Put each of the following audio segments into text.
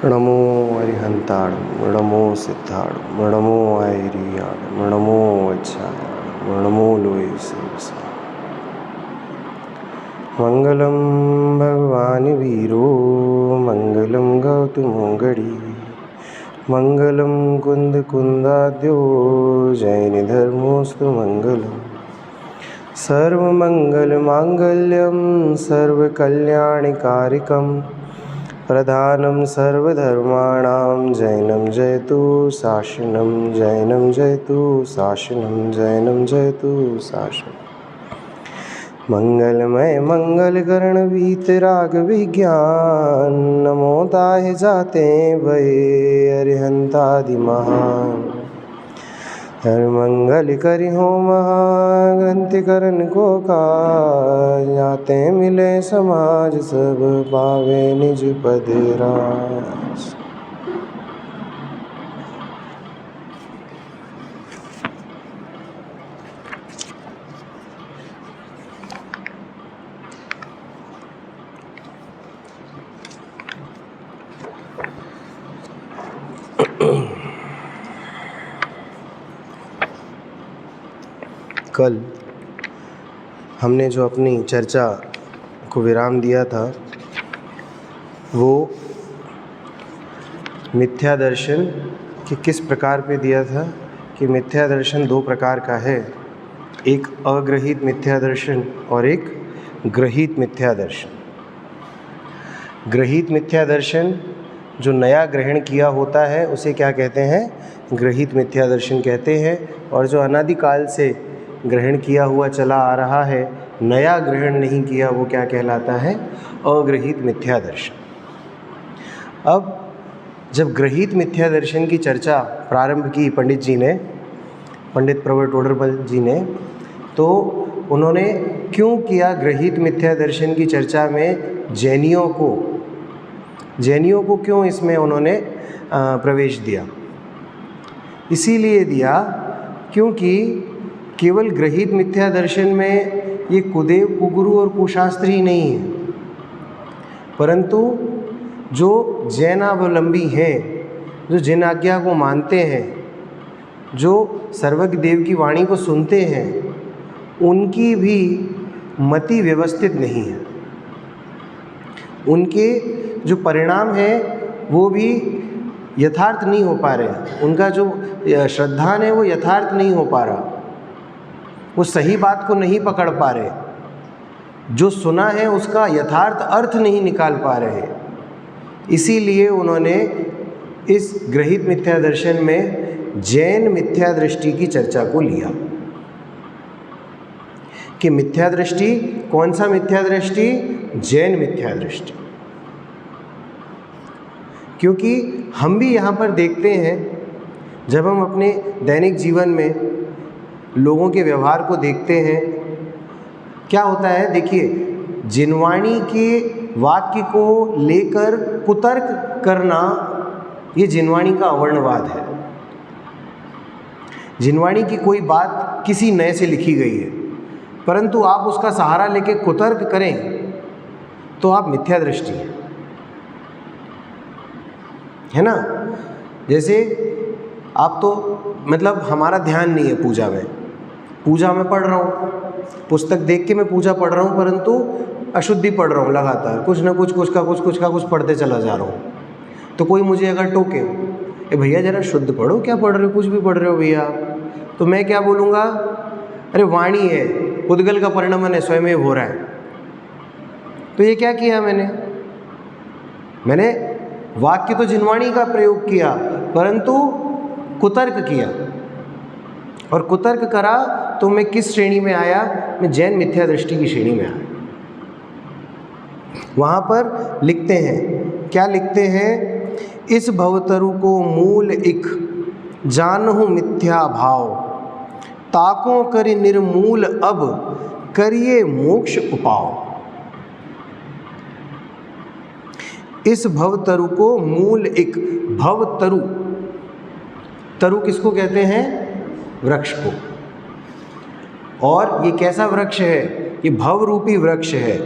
नमो अरिहंताण नमो सिद्धाण नमो आयरियाण नमो अच्छायाण नमो लोय शिवसा। मंगलम भगवान वीरो मंगलम गौतमोगड़ी मंगलम कुंद कुंदाद्यो जैन धर्मोस्तु मंगलम सर्वमंगल मांगल्यम सर्वकल्याणकारिकम प्रधानम सर्वधर्माणां जैनम जयतु शासनम जैनम जयतु शासनम जैनम जयतु शासनम। मंगलमय मंगलकर्ण वीतराग विज्ञान नमो ताहि जाते भये अरिहंतादि महान। हर मंगल करि हो महाग्रंथि करण को काज जाते मिले समाज सब पावे निज पद राज। कल हमने जो अपनी चर्चा को विराम दिया था वो मिथ्या दर्शन कि किस प्रकार पे दिया था कि मिथ्या दर्शन दो प्रकार का है, एक अग्रहित मिथ्या दर्शन और एक ग्रहित मिथ्या दर्शन। ग्रहित मिथ्या दर्शन जो नया ग्रहण किया होता है उसे क्या कहते हैं? ग्रहित मिथ्या दर्शन कहते हैं। और जो अनादिकाल से ग्रहण किया हुआ चला आ रहा है, नया ग्रहण नहीं किया, वो क्या कहलाता है? अग्रहित मिथ्या दर्शन। अब जब ग्रहित मिथ्या दर्शन की चर्चा प्रारंभ की पंडित जी ने, पंडित प्रवर टोडरमल जी ने, तो उन्होंने क्यों किया ग्रहित मिथ्या दर्शन की चर्चा में जैनियों को क्यों इसमें उन्होंने प्रवेश दिया? इसीलिए दिया क्योंकि केवल ग्रहित मिथ्या दर्शन में ये कुदेव कुगुरु और कुशास्त्री नहीं है, परंतु जो जैनावलंबी हैं, जो जिन आज्ञा को मानते हैं, जो सर्वज्ञ देव की वाणी को सुनते हैं, उनकी भी मति व्यवस्थित नहीं है। उनके जो परिणाम हैं वो भी यथार्थ नहीं हो पा रहे। उनका जो श्रद्धान है वो यथार्थ नहीं हो पा रहा, वो सही बात को नहीं पकड़ पा रहे, जो सुना है उसका यथार्थ अर्थ नहीं निकाल पा रहे। इसीलिए उन्होंने इस ग्रहित मिथ्या दर्शन में जैन मिथ्या दृष्टि की चर्चा को लिया कि मिथ्या दृष्टि, कौन सा मिथ्या दृष्टि? जैन मिथ्या दृष्टि। क्योंकि हम भी यहाँ पर देखते हैं, जब हम अपने दैनिक जीवन में लोगों के व्यवहार को देखते हैं, क्या होता है? देखिए, जिनवाणी के वाक्य को लेकर कुतर्क करना, ये जिनवाणी का अवर्णवाद है। जिनवाणी की कोई बात किसी नए से लिखी गई है, परंतु आप उसका सहारा लेके कुतर्क करें तो आप मिथ्या दृष्टि है ना। जैसे आप तो मतलब हमारा ध्यान नहीं है पूजा में पढ़ रहा हूँ, पुस्तक देख के मैं पूजा पढ़ रहा हूँ, परंतु अशुद्धि पढ़ रहा हूँ लगातार, कुछ ना कुछ का कुछ पढ़ते चला जा रहा हूँ। तो कोई मुझे अगर टोके, ए भैया ज़रा शुद्ध पढ़ो, क्या पढ़ रहे हो, कुछ भी पढ़ रहे हो भैया, तो मैं क्या बोलूँगा? अरे वाणी है, उद्गल का परिणमन है, स्वयं हो रहा है। तो ये क्या किया मैंने वाक्य तो जिनवाणी का प्रयोग किया, परंतु कुतर्क किया। और कुतर्क करा तो मैं किस श्रेणी में आया? मैं जैन मिथ्या दृष्टि की श्रेणी में आया। वहाँ पर लिखते हैं, क्या लिखते हैं? इस भवतरु को मूल इक जानहु मिथ्या भाव, ताकों करि निर्मूल अब करिए मोक्ष उपाव। इस भवतरु को मूल इक, भवतरु, तरु किसको कहते हैं? वृक्ष को। और ये कैसा वृक्ष है? ये भव रूपी वृक्ष है।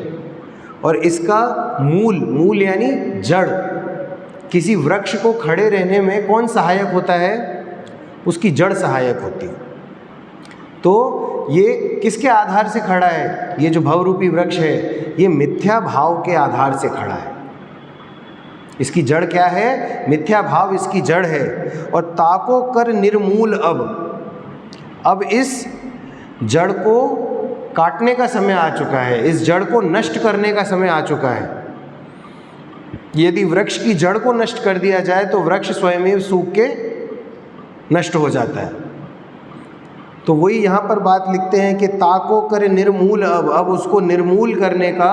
और इसका मूल, मूल यानी जड़, किसी वृक्ष को खड़े रहने में कौन सहायक होता है? उसकी जड़ सहायक होती है। तो ये किसके आधार से खड़ा है? ये जो भवरूपी वृक्ष है ये मिथ्या भाव के आधार से खड़ा है। इसकी जड़ क्या है? मिथ्या भाव इसकी जड़ है। और ताको कर निर्मूल अब इस जड़ को काटने का समय आ चुका है, इस जड़ को नष्ट करने का समय आ चुका है। यदि वृक्ष की जड़ को नष्ट कर दिया जाए तो वृक्ष स्वयं सूख के नष्ट हो जाता है। तो वही यहाँ पर बात लिखते हैं कि ताको करे निर्मूल अब उसको निर्मूल करने का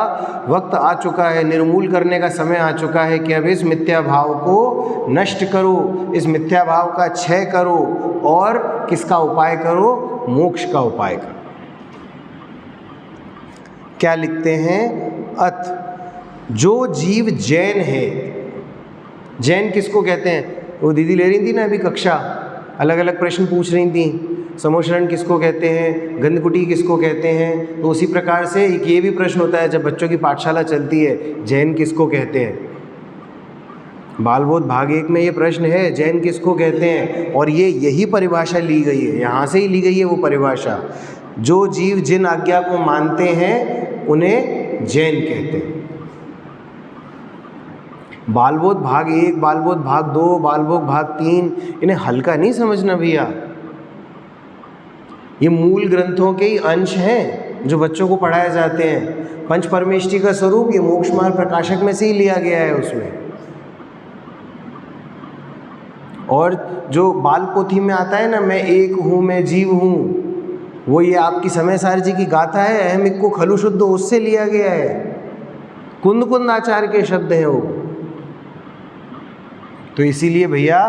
वक्त आ चुका है, निर्मूल करने का समय आ चुका है कि अब इस मिथ्या भाव को नष्ट करो, इस मिथ्या भाव का क्षय करो और किसका उपाय करो? मोक्ष का उपाय करो। क्या लिखते हैं? अथ जो जीव जैन है, जैन किसको कहते हैं? वो दीदी ले रही थी ना अभी कक्षा, अलग अलग प्रश्न पूछ रही थी। समोशरण किसको कहते हैं? गंधकुटी किसको कहते हैं? तो उसी प्रकार से एक ये भी प्रश्न होता है जब बच्चों की पाठशाला चलती है, जैन किसको कहते हैं? बालबोध भाग 1 में ये प्रश्न है, जैन किसको कहते हैं? और ये यही परिभाषा ली गई है, यहाँ से ही ली गई है वो परिभाषा। जो जीव जिन आज्ञा को मानते हैं उन्हें जैन कहते हैं। बालबोध भाग 1, बालबोध भाग 2, बालबोध भाग 3 इन्हें हल्का नहीं समझना भैया। ये मूल ग्रंथों के ही अंश हैं जो बच्चों को पढ़ाए जाते हैं। पंच परमेष्टि का स्वरूप ये मोक्ष मार्ग प्रकाशक में से ही लिया गया है उसमें। और जो बाल पोथी में आता है ना, मैं एक हूँ, मैं जीव हूँ, वो ये आपकी समय सार जी की गाथा है, अहम इक्को खलु शुद्ध, उससे लिया गया है। कुंद कुंद आचार्य के शब्द हैं वो। तो इसीलिए भैया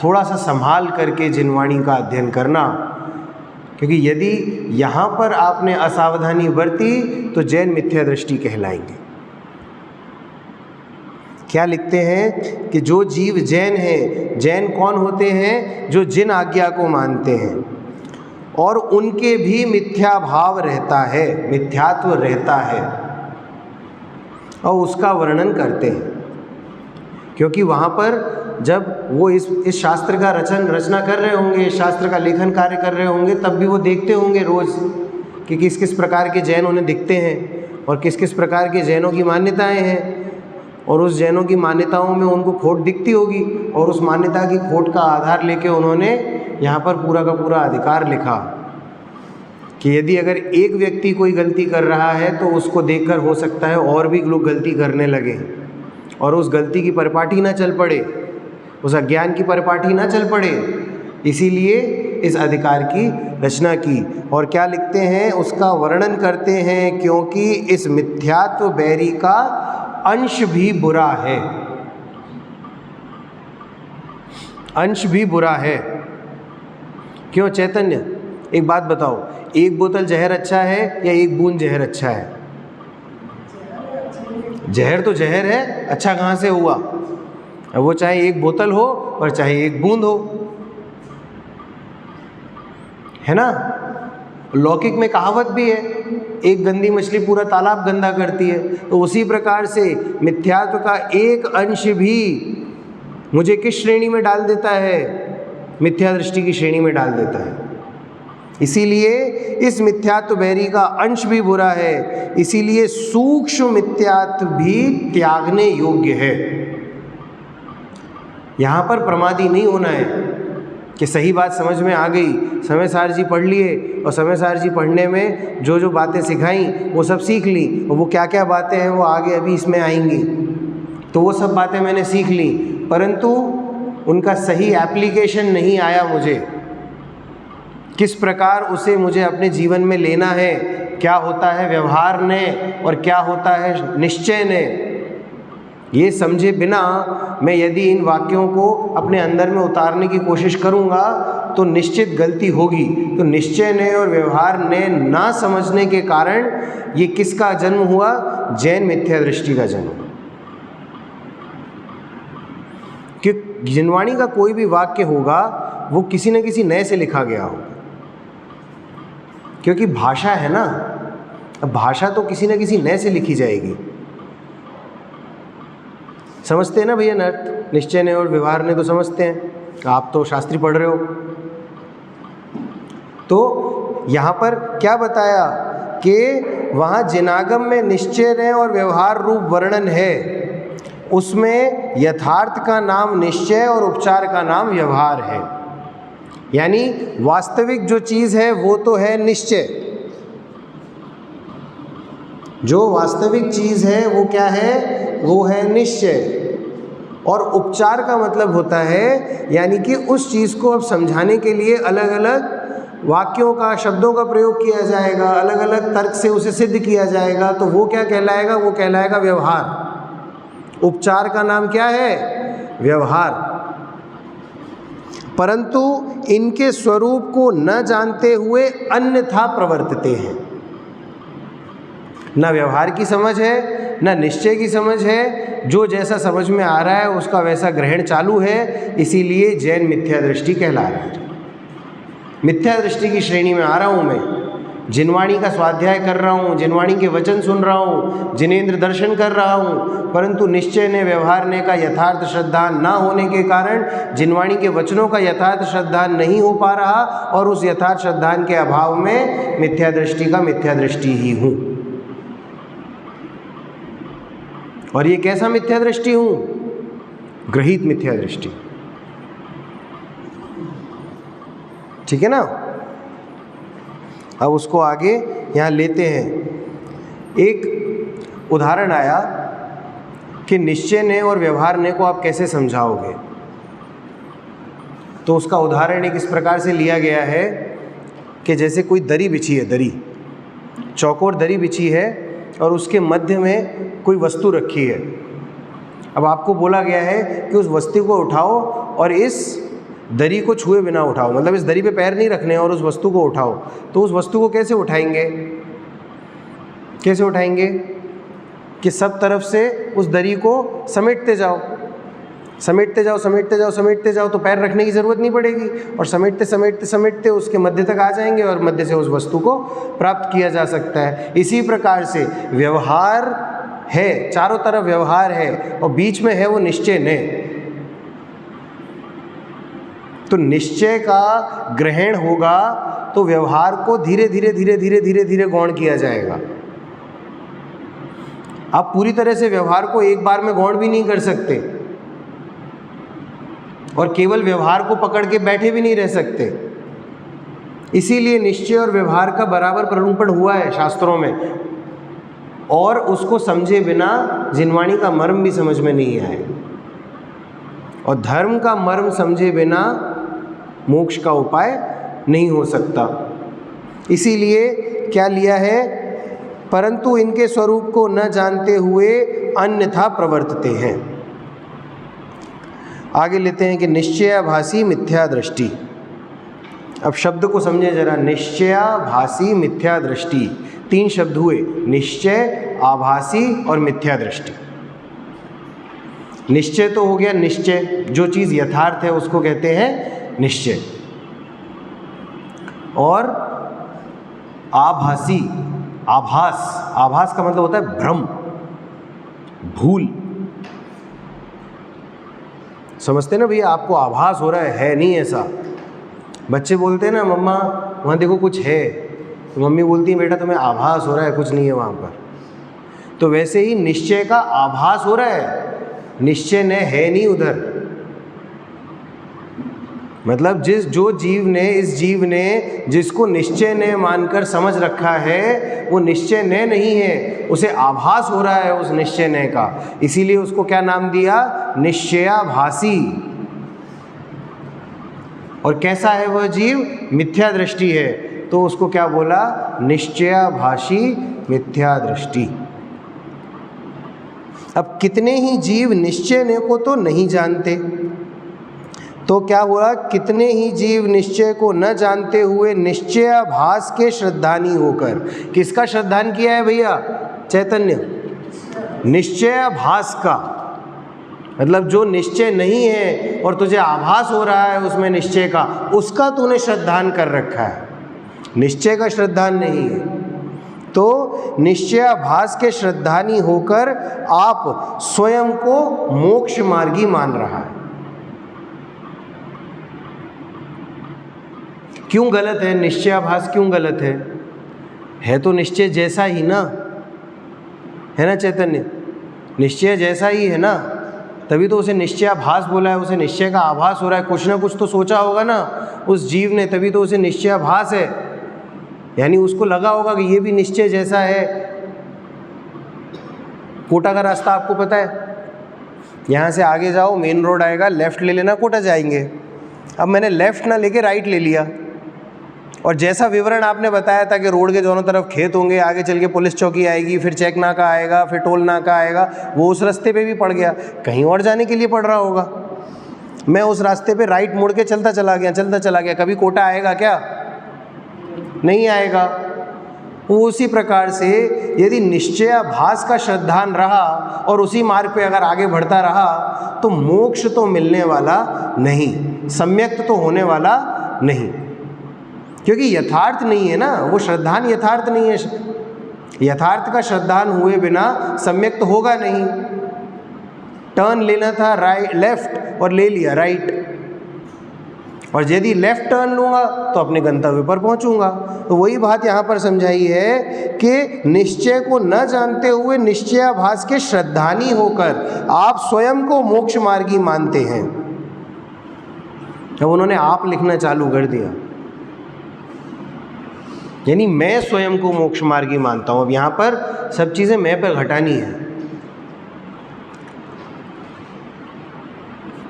थोड़ा सा संभाल करके जिनवाणी का अध्ययन करना, क्योंकि यदि यहाँ पर आपने असावधानी बरती तो जैन मिथ्या दृष्टि कहलाएंगे। क्या लिखते हैं कि जो जीव जैन हैं, जैन कौन होते हैं? जो जिन आज्ञा को मानते हैं और उनके भी मिथ्या भाव रहता है, मिथ्यात्व रहता है, और उसका वर्णन करते हैं। क्योंकि वहाँ पर जब वो इस शास्त्र का रचना कर रहे होंगे, इस शास्त्र का लेखन कार्य कर रहे होंगे, तब भी वो देखते होंगे रोज़ कि किस किस प्रकार के जैन उन्हें दिखते हैं और किस किस प्रकार के जैनों की मान्यताएं हैं। और उस जैनों की मान्यताओं में उनको खोट दिखती होगी और उस मान्यता की खोट का आधार लेके उन्होंने यहाँ पर पूरा का पूरा अधिकार लिखा कि यदि अगर एक व्यक्ति कोई गलती कर रहा है तो उसको देखकर हो सकता है और भी लोग गलती करने लगे और उस गलती की परिपाटी ना चल पड़े, उस अज्ञान की परिपाटी ना चल पड़े। इसीलिए इस अधिकार की रचना की। और क्या लिखते हैं? उसका वर्णन करते हैं, क्योंकि इस मिथ्यात्व बैरी का अंश भी बुरा है, अंश भी बुरा है। क्यों चैतन्य, एक बात बताओ, एक बोतल जहर अच्छा है या एक बूंद जहर अच्छा है? जहर तो जहर है, अच्छा कहाँ से हुआ? अब वो चाहे एक बोतल हो और चाहे एक बूंद हो, है ना? लौकिक में कहावत भी है, एक गंदी मछली पूरा तालाब गंदा करती है। तो उसी प्रकार से मिथ्यात्व का एक अंश भी मुझे किस श्रेणी में डाल देता है? मिथ्या दृष्टि की श्रेणी में डाल देता है। इसीलिए इस मिथ्यात्व बैरी का अंश भी बुरा है। इसीलिए सूक्ष्म मिथ्यात्व भी त्यागने योग्य है। यहाँ पर प्रमादी नहीं होना है कि सही बात समझ में आ गई, समय सार जी पढ़ लिए और समय सार जी पढ़ने में जो जो बातें सिखाई वो सब सीख ली, और वो क्या क्या बातें हैं वो आगे अभी इसमें आएंगी, तो वो सब बातें मैंने सीख ली, परंतु उनका सही एप्लीकेशन नहीं आया मुझे। किस प्रकार उसे मुझे अपने जीवन में लेना है, क्या होता है व्यवहार ने और क्या होता है निश्चय ने, ये समझे बिना मैं यदि इन वाक्यों को अपने अंदर में उतारने की कोशिश करूँगा तो निश्चित गलती होगी। तो निश्चय ने और व्यवहार ने ना समझने के कारण ये किसका जन्म हुआ? जैन मिथ्या दृष्टि का जन्म। कि जिनवाणी का कोई भी वाक्य होगा वो किसी न किसी नए से लिखा गया होगा, क्योंकि भाषा है ना, अब भाषा तो किसी न किसी नए से लिखी जाएगी। समझते हैं ना भैया नर्थ, निश्चय ने और व्यवहार ने तो समझते हैं, आप तो शास्त्री पढ़ रहे हो। तो यहाँ पर क्या बताया कि वहाँ जिनागम में निश्चय ने और व्यवहार रूप वर्णन है, उसमें यथार्थ का नाम निश्चय और उपचार का नाम व्यवहार है। यानी वास्तविक जो चीज़ है वो तो है निश्चय, जो वास्तविक चीज़ है वो क्या है, वो है निश्चय। और उपचार का मतलब होता है यानी कि उस चीज़ को अब समझाने के लिए अलग अलग वाक्यों का, शब्दों का प्रयोग किया जाएगा, अलग अलग तर्क से उसे सिद्ध किया जाएगा, तो वो क्या कहलाएगा, वो कहलाएगा व्यवहार। उपचार का नाम क्या है, व्यवहार। परंतु इनके स्वरूप को न जानते हुए अन्यथा प्रवर्तते हैं। न व्यवहार की समझ है, न निश्चय की समझ है, जो जैसा समझ में आ रहा है उसका वैसा ग्रहण चालू है, इसीलिए जैन मिथ्या दृष्टि कहला रहा है। मिथ्या दृष्टि की श्रेणी में आ रहा हूँ मैं, जिनवाणी का स्वाध्याय कर रहा हूँ, जिनवाणी के वचन सुन रहा हूँ, जिनेंद्र दर्शन कर रहा हूँ, परंतु निश्चय ने व्यवहार ने का यथार्थ श्रद्धान ना होने के कारण जिनवाणी के वचनों का यथार्थ श्रद्धान नहीं हो पा रहा, और उस यथार्थ श्रद्धान के अभाव में मिथ्या दृष्टि का मिथ्या दृष्टि ही हूँ। और ये कैसा मिथ्या दृष्टि हूँ, ग्रहित मिथ्या दृष्टि। ठीक है ना। अब उसको आगे यहाँ लेते हैं। एक उदाहरण आया कि निश्चय ने और व्यवहार ने को आप कैसे समझाओगे, तो उसका उदाहरण एक इस प्रकार से लिया गया है कि जैसे कोई दरी बिछी है, दरी चौकोर दरी बिछी है और उसके मध्य में कोई वस्तु रखी है। अब आपको बोला गया है कि उस वस्तु को उठाओ और इस दरी को छुए बिना उठाओ, मतलब इस दरी पे पैर नहीं रखने और उस वस्तु को उठाओ। तो उस वस्तु को कैसे उठाएंगे, कैसे उठाएंगे कि सब तरफ से उस दरी को समेटते जाओ, समेटते जाओ, समेटते जाओ, समेटते जाओ, तो पैर रखने की ज़रूरत नहीं पड़ेगी, और समेटते समेटते समेटते उसके मध्य तक आ जाएंगे और मध्य से उस वस्तु को प्राप्त किया जा सकता है। इसी प्रकार से व्यवहार है, चारों तरफ व्यवहार है और बीच में है वो निश्चय ने। तो निश्चय का ग्रहण होगा तो व्यवहार को धीरे धीरे धीरे धीरे धीरे धीरे गौण किया जाएगा। आप पूरी तरह से व्यवहार को एक बार में गौण भी नहीं कर सकते और केवल व्यवहार को पकड़ के बैठे भी नहीं रह सकते। इसीलिए निश्चय और व्यवहार का बराबर प्ररूपण हुआ है शास्त्रों में, और उसको समझे बिना जिनवाणी का मर्म भी समझ में नहीं आए, और धर्म का मर्म समझे बिना मोक्ष का उपाय नहीं हो सकता। इसीलिए क्या लिया है, परंतु इनके स्वरूप को न जानते हुए अन्यथा प्रवर्तते हैं। आगे लेते हैं कि निश्चयाभासी मिथ्या दृष्टि। अब शब्द को समझे जरा, निश्चयाभासी मिथ्या दृष्टि, तीन शब्द हुए, निश्चय, आभासी और मिथ्या दृष्टि। निश्चय तो हो गया निश्चय, जो चीज़ यथार्थ है उसको कहते हैं निश्चय, और आभासी, आभास, आभास का मतलब होता है भ्रम, भूल। समझते ना भैया, आपको आभास हो रहा है नहीं ऐसा। बच्चे बोलते हैं ना, मम्मा वहाँ देखो कुछ है, तो मम्मी बोलती है बेटा तुम्हें आभास हो रहा है, कुछ नहीं है वहाँ पर। तो वैसे ही निश्चय का आभास हो रहा है, निश्चय ने है नहीं उधर। मतलब जो जीव ने, इस जीव ने जिसको निश्चय ने मानकर समझ रखा है, वो निश्चय ने नहीं है, उसे आभास हो रहा है उस निश्चय ने का। इसीलिए उसको क्या नाम दिया, निश्चयाभासी। और कैसा है वह जीव, मिथ्या दृष्टि है, तो उसको क्या बोला, निश्चयाभासी मिथ्या दृष्टि। अब कितने ही जीव निश्चय ने को तो नहीं जानते, तो क्या हुआ, कितने ही जीव निश्चय को न जानते हुए निश्चयाभास के श्रद्धानी होकर, किसका श्रद्धान किया है भैया, चैतन्य, निश्चयाभास का। मतलब जो निश्चय नहीं है और तुझे आभास हो रहा है उसमें निश्चय का, उसका तूने श्रद्धान कर रखा है, निश्चय का श्रद्धान नहीं है। तो निश्चयाभास के श्रद्धानी होकर आप स्वयं को मोक्ष मार्गी मान रहा है। क्यों गलत है? निश्चयाभास क्यों गलत है तो निश्चय जैसा ही ना, है ना चैतन्य? निश्चय जैसा ही है ना, तभी तो उसे निश्चयाभास बोला है, उसे निश्चय का आभास हो रहा है। कुछ ना कुछ तो सोचा होगा ना उस जीव ने, तभी तो उसे निश्चयाभास है। यानी उसको लगा होगा कि ये भी निश्चय जैसा है। कोटा का रास्ता आपको पता है, यहाँ से आगे जाओ, मेन रोड आएगा, लेफ़्ट ले लेना, कोटा जाएंगे। अब मैंने लेफ़्ट ना लेके राइट ले लिया, और जैसा विवरण आपने बताया था कि रोड के दोनों तरफ खेत होंगे, आगे चल के पुलिस चौकी आएगी, फिर चेक नाका आएगा, फिर टोल नाका आएगा, वो उस रास्ते पे भी पड़ गया। कहीं और जाने के लिए पड़ रहा होगा। मैं उस रास्ते पे राइट मुड़ के चलता चला गया। कभी कोटा आएगा क्या? नहीं आएगा। उसी प्रकार से यदि निश्चयाभास का श्रद्धान रहा और उसी मार्ग पे अगर आगे बढ़ता रहा तो मोक्ष तो मिलने वाला नहीं, सम्यक्त तो होने वाला नहीं, क्योंकि यथार्थ नहीं है ना वो श्रद्धान, यथार्थ नहीं है। यथार्थ का श्रद्धान हुए बिना सम्यक्त होगा नहीं। टर्न लेना था राइट लेफ्ट और ले लिया राइट, और यदि लेफ्ट टर्न लूँगा तो अपने गंतव्य पर पहुँचूँगा। तो वही बात यहाँ पर समझाई है कि निश्चय को न जानते हुए निश्चयाभास के श्रद्धानी होकर आप स्वयं को मोक्ष मार्गी मानते हैं। अब उन्होंने आप लिखना चालू कर दिया, यानी मैं स्वयं को मोक्ष मार्गी मानता हूँ। अब यहाँ पर सब चीज़ें मैं पर घटानी है,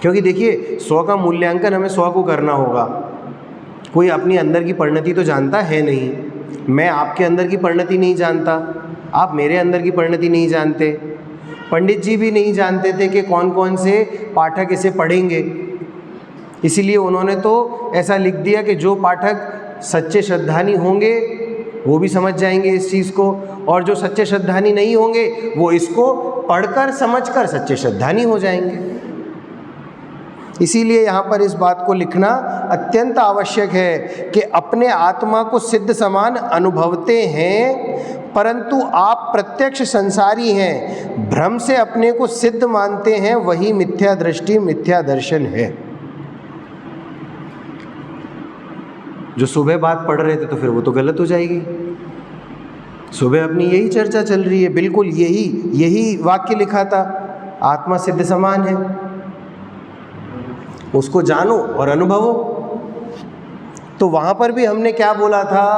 क्योंकि देखिए 100 का मूल्यांकन हमें 100 को करना होगा। कोई अपनी अंदर की परिणति तो जानता है नहीं, मैं आपके अंदर की परिणति नहीं जानता, आप मेरे अंदर की परिणति नहीं जानते, पंडित जी भी नहीं जानते थे कि कौन कौन से पाठक इसे पढ़ेंगे। इसीलिए उन्होंने तो ऐसा लिख दिया कि जो पाठक सच्चे श्रद्धानी होंगे वो भी समझ जाएंगे इस चीज़ को, और जो सच्चे श्रद्धानी नहीं होंगे वो इसको पढ़कर समझकर सच्चे श्रद्धानी हो जाएंगे। इसीलिए यहाँ पर इस बात को लिखना अत्यंत आवश्यक है कि अपने आत्मा को सिद्ध समान अनुभवते हैं, परंतु आप प्रत्यक्ष संसारी हैं, भ्रम से अपने को सिद्ध मानते हैं, वही मिथ्या दृष्टि मिथ्या दर्शन है। जो सुबह बात पढ़ रहे थे तो फिर वो तो गलत हो जाएगी। सुबह अपनी यही चर्चा चल रही है, बिल्कुल यही वाक्य लिखा था, आत्मा सिद्ध समान है, उसको जानो और अनुभवो। तो वहाँ पर भी हमने क्या बोला था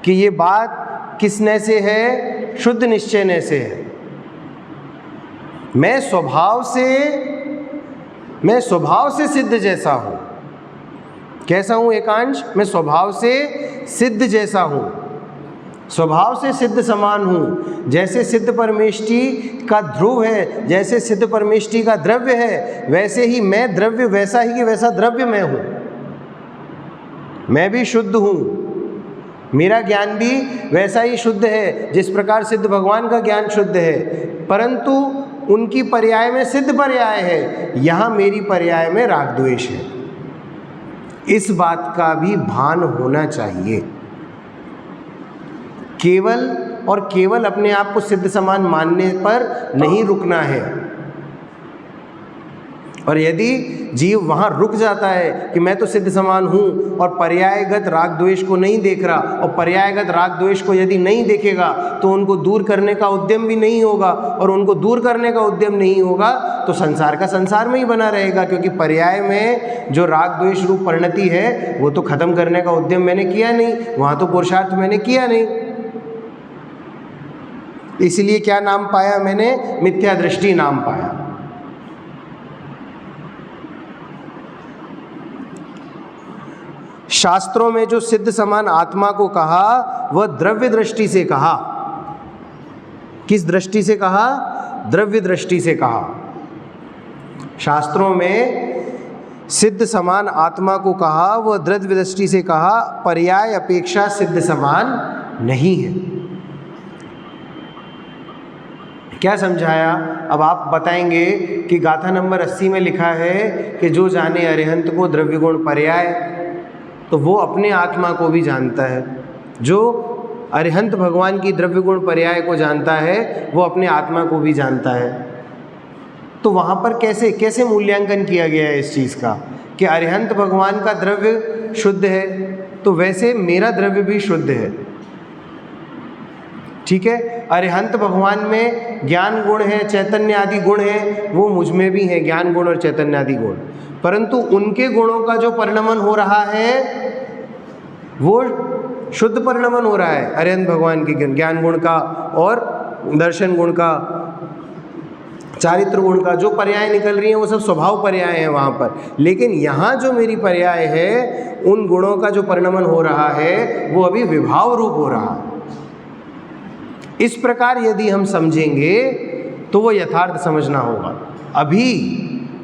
कि ये बात किस ने से है? शुद्ध निश्चय ने से है। मैं स्वभाव से सिद्ध जैसा हूँ। कैसा हूँ एकांश? मैं स्वभाव से सिद्ध जैसा हूँ, स्वभाव से सिद्ध समान हूँ। जैसे सिद्ध परमेष्टि का ध्रुव है, जैसे सिद्ध परमेष्टि का द्रव्य है, वैसे ही मैं द्रव्य, वैसा ही कि वैसा द्रव्य मैं हूँ। मैं भी शुद्ध हूँ, मेरा ज्ञान भी वैसा ही शुद्ध है जिस प्रकार सिद्ध भगवान का ज्ञान शुद्ध है, परंतु उनकी पर्याय में सिद्ध पर्याय है, यहाँ मेरी पर्याय में राग द्वेष है। इस बात का भी भान होना चाहिए। केवल और केवल अपने आप को सिद्ध समान मानने पर नहीं रुकना है। और यदि जीव वहाँ रुक जाता है कि मैं तो सिद्ध समान हूँ और पर्यायगत राग द्वेष को नहीं देख रहा, और पर्यायगत राग द्वेष को यदि नहीं देखेगा तो उनको दूर करने का उद्यम भी नहीं होगा, और उनको दूर करने का उद्यम नहीं होगा तो संसार का संसार में ही बना रहेगा, क्योंकि पर्याय में जो राग द्वेष रूप परिणति है वो तो खत्म करने का उद्यम मैंने किया नहीं, वहाँ तो पुरुषार्थ मैंने किया नहीं। इसलिए क्या नाम पाया मैंने? मिथ्या दृष्टि नाम पाया। शास्त्रों में जो सिद्ध समान आत्मा को कहा वह द्रव्य दृष्टि से कहा। किस दृष्टि से कहा? द्रव्य दृष्टि से कहा। शास्त्रों में सिद्ध समान आत्मा को कहा वह द्रव्य दृष्टि से कहा, पर्याय अपेक्षा सिद्ध समान नहीं है। क्या समझाया? अब आप बताएंगे कि गाथा नंबर 80 में लिखा है कि जो जाने अरिहंत को द्रव्य गुण पर्याय, तो वो अपने आत्मा को भी जानता है। जो अरिहंत भगवान की द्रव्य गुण पर्याय को जानता है वो अपने आत्मा को भी जानता है। तो वहाँ पर कैसे कैसे मूल्यांकन किया गया है इस चीज़ का कि अरिहंत भगवान का द्रव्य शुद्ध है तो वैसे मेरा द्रव्य भी शुद्ध है। ठीक है, अरिहंत भगवान में ज्ञान गुण है, चैतन्य आदि गुण है, वो मुझ में भी है ज्ञान गुण और चैतन्य आदि गुण, परंतु उनके गुणों का जो परिणमन हो रहा है वो शुद्ध परिणमन हो रहा है अरिहंत भगवान के ज्ञान गुण का और दर्शन गुण का, चारित्र गुण का जो पर्याय निकल रही हैं वो सब स्वभाव पर्याय हैं वहाँ पर। लेकिन यहाँ जो मेरी पर्याय है उन गुणों का जो परिणमन हो रहा है वो अभी विभाव रूप हो रहा है। इस प्रकार यदि हम समझेंगे तो वो यथार्थ समझना होगा।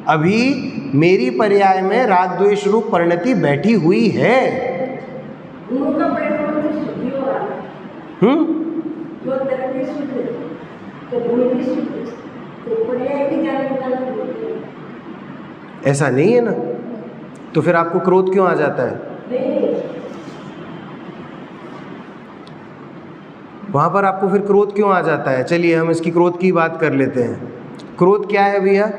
अभी मेरी पर्याय में राग द्वेष रूप परिणति बैठी हुई है। ऐसा नहीं है ना, तो फिर आपको क्रोध क्यों आ जाता है? वहाँ पर आपको फिर क्रोध क्यों आ जाता है? चलिए हम इसकी क्रोध की बात कर लेते हैं। क्रोध क्या है भैया?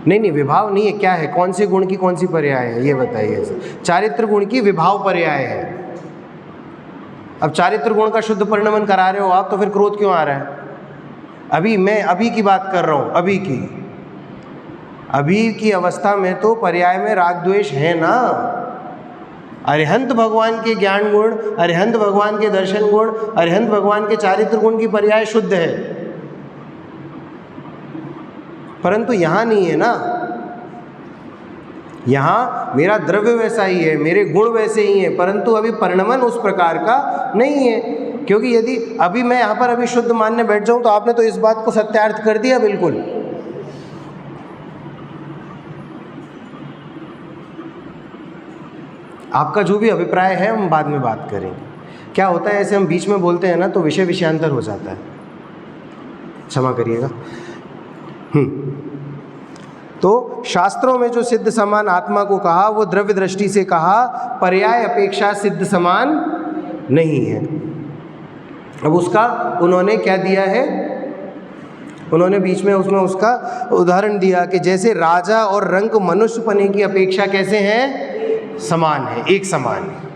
नहीं, विभाव नहीं है, क्या है? कौन से गुण की कौन सी पर्याय है ये बताइए। चारित्र गुण की विभाव पर्याय है। अब चारित्र गुण का शुद्ध परिणमन करा रहे हो आप, तो फिर क्रोध क्यों आ रहा है? मैं अभी की बात कर रहा हूँ, अभी की अवस्था में तो पर्याय में राग द्वेष है ना। अरिहंत भगवान के ज्ञान गुण, अरिहंत भगवान के दर्शन गुण, अरिहंत भगवान के चारित्र गुण की पर्याय शुद्ध है, परंतु यहाँ नहीं है ना। यहाँ मेरा द्रव्य वैसा ही है, मेरे गुण वैसे ही हैं, परंतु अभी परिणमन उस प्रकार का नहीं है। क्योंकि यदि अभी मैं यहाँ पर अभी शुद्ध मानने बैठ जाऊँ तो आपने तो इस बात को सत्यार्थ कर दिया बिल्कुल। आपका जो भी अभिप्राय है हम बाद में बात करेंगे। क्या होता है ऐसे हम बीच में बोलते हैं ना तो विषय विषयांतर हो जाता है, क्षमा करिएगा। तो शास्त्रों में जो सिद्ध समान आत्मा को कहा वो द्रव्य दृष्टि से कहा, पर्याय अपेक्षा सिद्ध समान नहीं है। अब उसका उन्होंने क्या दिया है, उन्होंने बीच में उसमें उसका उदाहरण दिया कि जैसे राजा और रंक मनुष्य पने की अपेक्षा कैसे हैं, समान है, एक समान है।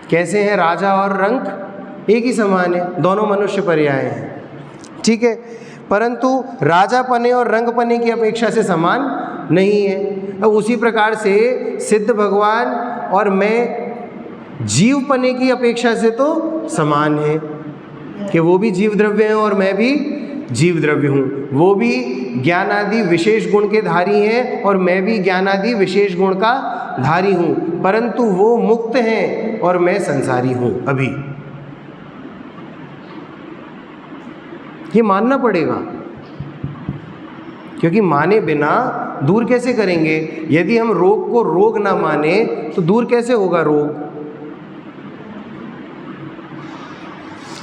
कैसे हैं राजा और रंक? एक ही समान है, दोनों मनुष्य पर्याय हैं। ठीक है, परंतु राजा पने और रंग पने की अपेक्षा से समान नहीं है। अब उसी प्रकार से सिद्ध भगवान और मैं जीव पने की अपेक्षा से तो समान है कि वो भी जीव द्रव्य हैं और मैं भी जीव द्रव्य हूँ। वो भी ज्ञानादि विशेष गुण के धारी हैं और मैं भी ज्ञानादि विशेष गुण का धारी हूँ, परंतु वो मुक्त हैं और मैं संसारी हूँ। अभी ये मानना पड़ेगा, क्योंकि माने बिना दूर कैसे करेंगे? यदि हम रोग को रोग ना माने तो दूर कैसे होगा रोग?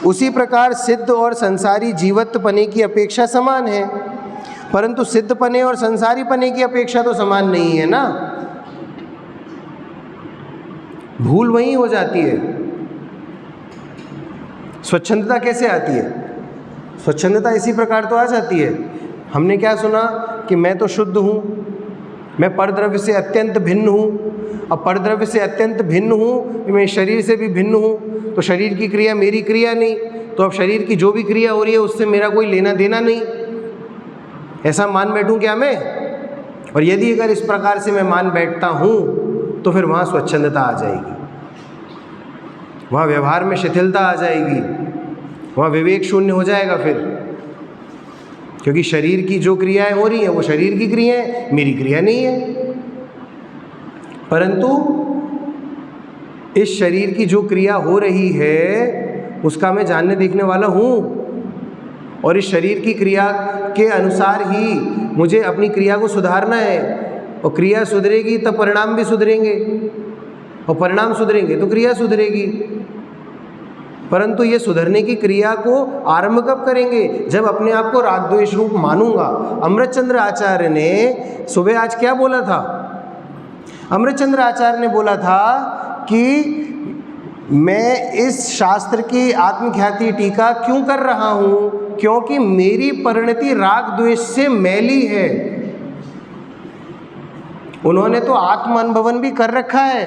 उसी प्रकार सिद्ध और संसारी जीवत्व पने की अपेक्षा समान है, परंतु सिद्ध पने और संसारी पने की अपेक्षा तो समान नहीं है ना। भूल वहीं हो जाती है। स्वच्छंदता कैसे आती है? स्वच्छंदता इसी प्रकार तो आ जाती है। हमने क्या सुना कि मैं तो शुद्ध हूँ, मैं परद्रव्य से अत्यंत भिन्न हूँ। अब परद्रव्य से अत्यंत भिन्न हूँ, मैं शरीर से भी भिन्न हूँ, तो शरीर की क्रिया मेरी क्रिया नहीं, तो अब शरीर की जो भी क्रिया हो रही है उससे मेरा कोई लेना देना नहीं, ऐसा मान बैठूँ क्या मैं? और यदि अगर इस प्रकार से मैं मान बैठता हूँ तो फिर वहाँ स्वच्छंदता आ जाएगी, वहाँ व्यवहार में शिथिलता आ जाएगी, वहाँ विवेक शून्य हो जाएगा फिर। क्योंकि शरीर की जो क्रियाएं हो रही हैं वो शरीर की क्रियाएं, मेरी क्रिया नहीं है। परंतु इस शरीर की जो क्रिया हो रही है उसका मैं जानने देखने वाला हूँ, और इस शरीर की क्रिया के अनुसार ही मुझे अपनी क्रिया को सुधारना है। और क्रिया सुधरेगी तब परिणाम भी सुधरेंगे, और परिणाम सुधरेंगे तो क्रिया सुधरेगी। परंतु ये सुधरने की क्रिया को आरंभ कब करेंगे? जब अपने आप को राग द्वेष रूप मानूंगा। अमृतचंद्र आचार्य ने सुबह आज क्या बोला था? अमृतचंद्र आचार्य ने बोला था कि मैं इस शास्त्र की आत्मख्याति टीका क्यों कर रहा हूँ? क्योंकि मेरी परिणति राग द्वेष से मैली है। उन्होंने तो आत्म अनुभवन भी कर रखा है,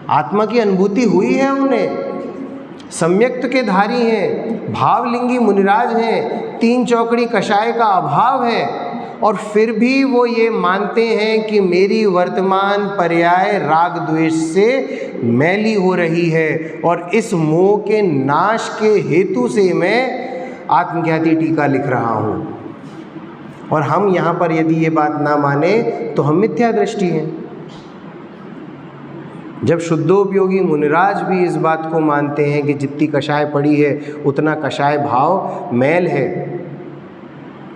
आत्मा की अनुभूति हुई है उन्हें, सम्यक्त के धारी हैं, भावलिंगी मुनिराज हैं, 3 चौकड़ी कषाय का अभाव है, और फिर भी वो ये मानते हैं कि मेरी वर्तमान पर्याय राग द्वेष से मैली हो रही है, और इस मोह के नाश के हेतु से मैं आत्मख्याति टीका लिख रहा हूँ। और हम यहाँ पर यदि ये बात ना माने तो हम मिथ्या दृष्टि हैं। जब शुद्धोपयोगी मुनिराज भी इस बात को मानते हैं कि जितनी कषाय पड़ी है उतना कषाय भाव मैल है,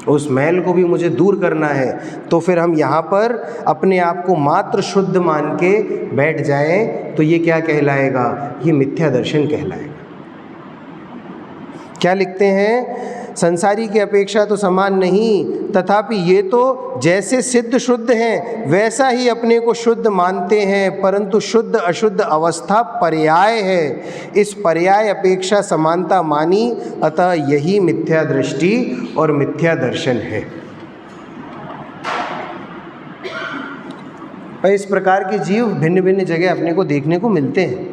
उस मैल को भी मुझे दूर करना है, तो फिर हम यहाँ पर अपने आप को मात्र शुद्ध मान के बैठ जाएं तो ये क्या कहलाएगा? ये मिथ्या दर्शन कहलाएगा। क्या लिखते हैं? संसारी की अपेक्षा तो समान नहीं, तथापि ये तो जैसे सिद्ध शुद्ध हैं वैसा ही अपने को शुद्ध मानते हैं, परंतु शुद्ध अशुद्ध अवस्था पर्याय है। इस पर्याय अपेक्षा समानता मानी, अतः यही मिथ्या दृष्टि और मिथ्या दर्शन है। और इस प्रकार के जीव भिन्न भिन्न जगह अपने को देखने को मिलते हैं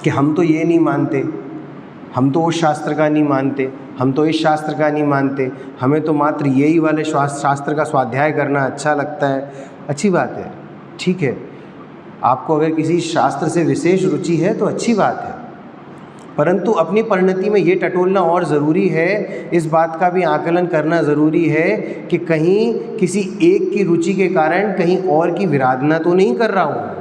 कि हम तो ये नहीं मानते, हम तो उस शास्त्र का नहीं मानते, हम तो इस शास्त्र का नहीं मानते, हमें तो मात्र यही वाले शास्त्र का स्वाध्याय करना अच्छा लगता है। अच्छी बात है, ठीक है, आपको अगर किसी शास्त्र से विशेष रुचि है तो अच्छी बात है, परंतु अपनी परिणति में ये टटोलना और ज़रूरी है, इस बात का भी आकलन करना ज़रूरी है कि कहीं किसी एक की रुचि के कारण कहीं और की विराधना तो नहीं कर रहा हूँ।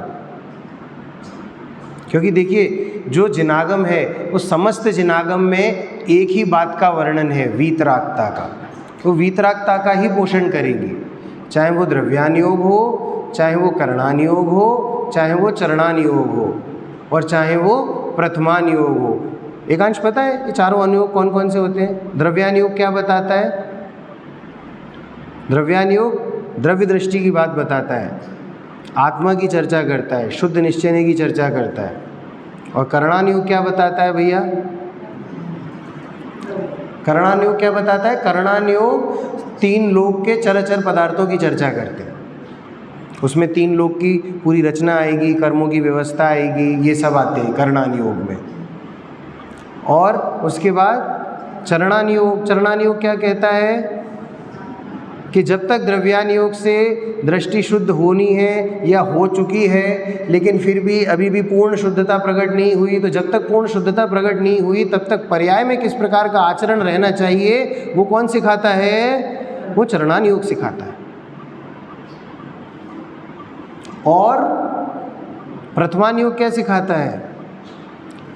क्योंकि देखिए, जो जिनागम है उस समस्त जिनागम में एक ही बात का वर्णन है, वीतरागता का। वो वीतरागता का ही पोषण करेंगी, चाहे वो द्रव्यानुयोग हो, चाहे वो करणानुयोग हो, चाहे वो चरणानुयोग हो, और चाहे वो प्रथमानुयोग हो। एकांश पता है ये चारों अनुयोग कौन कौन से होते हैं? द्रव्यानुयोग क्या बताता है? द्रव्यानुयोग द्रव्य दृष्टि की बात बताता है, आत्मा की चर्चा करता है, शुद्ध निश्चय की चर्चा करता है। और करणानुयोग क्या बताता है भैया? करणानुयोग क्या बताता है? करणानुयोग 3 लोक के चराचर पदार्थों की चर्चा करते हैं। उसमें 3 लोक की पूरी रचना आएगी, कर्मों की व्यवस्था आएगी, ये सब आते हैं करणानुयोग में। और उसके बाद चरणानुयोग, चरणानुयोग क्या कहता है कि जब तक द्रव्यानुयोग से दृष्टि शुद्ध होनी है या हो चुकी है, लेकिन फिर भी अभी भी पूर्ण शुद्धता प्रकट नहीं हुई, तो जब तक पूर्ण शुद्धता प्रकट नहीं हुई तब तक पर्याय में किस प्रकार का आचरण रहना चाहिए वो कौन सिखाता है? वो चरणानुयोग सिखाता है। और प्रथमानुयोग क्या सिखाता है?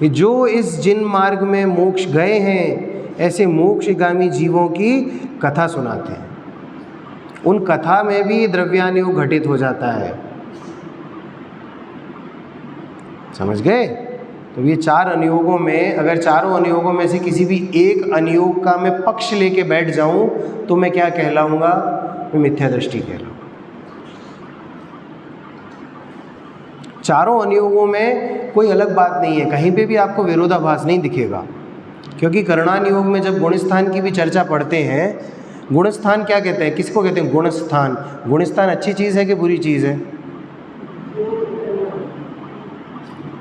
कि जो इस जिन मार्ग में मोक्ष गए हैं ऐसे मोक्षगामी जीवों की कथा सुनाते हैं। उन कथा में भी द्रव्यानुयोग घटित हो जाता है। समझ गए? तो ये 4 अनुयोगों में अगर चारों अनुयोगों में से किसी भी एक अनुयोग का मैं पक्ष लेके बैठ जाऊं तो मैं क्या कहलाऊंगा? मैं मिथ्या दृष्टि कहलाऊंगा। चारों अनुयोगों में कोई अलग बात नहीं है, कहीं पे भी आपको विरोधाभास नहीं दिखेगा। क्योंकि करणानुयोग में जब गुणस्थान की भी चर्चा पढ़ते हैं, गुणस्थान क्या कहते हैं? किसको कहते हैं गुणस्थान? गुणस्थान अच्छी चीज़ है कि बुरी चीज़ है?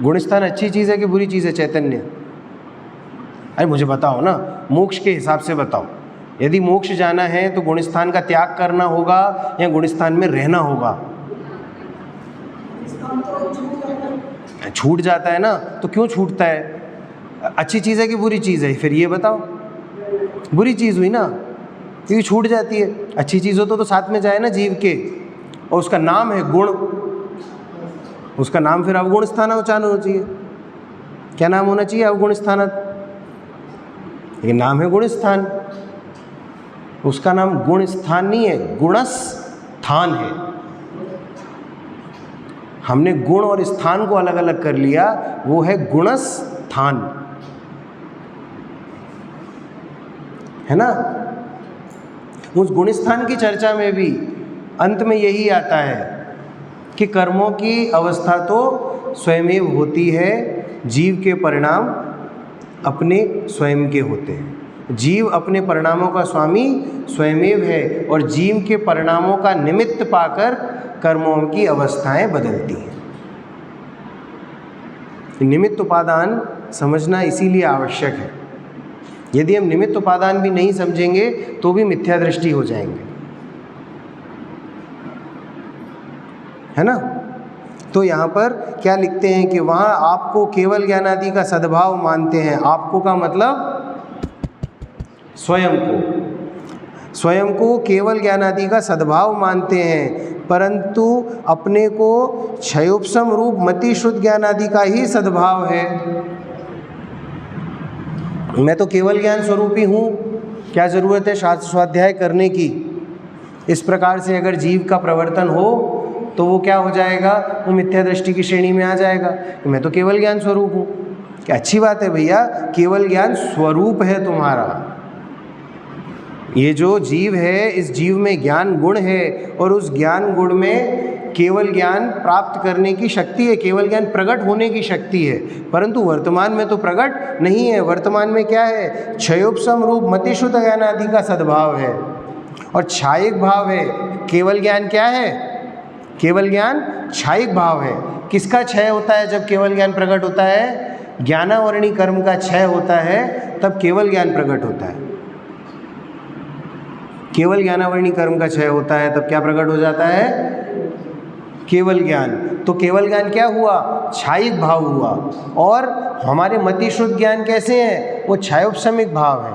गुणस्थान अच्छी चीज़ है कि बुरी चीज़ है? चैतन्य, अरे मुझे बताओ ना, मोक्ष के हिसाब से बताओ। यदि मोक्ष जाना है तो गुणस्थान का त्याग करना होगा या गुणस्थान में रहना होगा? छूट जाता है ना, तो क्यों छूटता है? अच्छी चीज़ है कि बुरी चीज़ है? फिर ये बताओ। बुरी चीज़ हुई ना, क्योंकि छूट जाती है। अच्छी चीज़ हो तो साथ में जाए ना जीव के, और उसका नाम है गुण, उसका नाम फिर अवगुण स्थान उच्चारण होना चाहिए। क्या नाम होना चाहिए? अवगुण स्थान। लेकिन नाम है गुण स्थान, उसका नाम गुण स्थान नहीं है, गुणस्थान है। हमने गुण और स्थान को अलग अलग कर लिया, वो है गुणस्थान, है ना। उस गुणस्थान की चर्चा में भी अंत में यही आता है कि कर्मों की अवस्था तो स्वयमेव होती है, जीव के परिणाम अपने स्वयं के होते हैं। जीव अपने परिणामों का स्वामी स्वयमेव है और जीव के परिणामों का निमित्त पाकर कर्मों की अवस्थाएं बदलती हैं। निमित्त उपादान समझना इसीलिए आवश्यक है। यदि हम निमित्त उपादान भी नहीं समझेंगे तो भी मिथ्या दृष्टि हो जाएंगे, है ना। तो यहाँ पर क्या लिखते हैं कि वहाँ आपको केवल ज्ञान आदि का सद्भाव मानते हैं। आपको का मतलब स्वयं को केवल ज्ञान आदि का सद्भाव मानते हैं, परंतु अपने को क्षयोपशम रूप मति शुद्ध ज्ञान आदि का ही सद्भाव है। मैं तो केवल ज्ञान स्वरूप ही हूँ, क्या ज़रूरत है शास्त्र स्वाध्याय करने की। इस प्रकार से अगर जीव का प्रवर्तन हो तो वो क्या हो जाएगा, वो मिथ्या दृष्टि की श्रेणी में आ जाएगा। मैं तो केवल ज्ञान स्वरूप हूँ। क्या अच्छी बात है भैया, केवल ज्ञान स्वरूप है तुम्हारा। ये जो जीव है, इस जीव में ज्ञान गुण है और उस ज्ञान गुण में केवल ज्ञान प्राप्त करने की शक्ति है, केवल ज्ञान प्रकट होने की शक्ति है, परंतु वर्तमान में तो प्रकट नहीं है। वर्तमान में क्या है, क्षयोपशम रूप मति शुद्ध ज्ञान आदि का सद्भाव है और छायिक भाव है। केवल ज्ञान क्या है, केवल ज्ञान छायिक भाव है। किसका क्षय होता है जब केवल ज्ञान प्रकट होता है, ज्ञानावरणी कर्म का क्षय होता है, तब केवल ज्ञान प्रकट होता है। केवल ज्ञानावरणी कर्म का क्षय होता है तब क्या प्रकट हो जाता है, केवल ज्ञान। तो केवल ज्ञान क्या हुआ, छायिक भाव हुआ। और हमारे मति शुद्ध ज्ञान कैसे हैं, वो क्षयोपशमिक भाव है।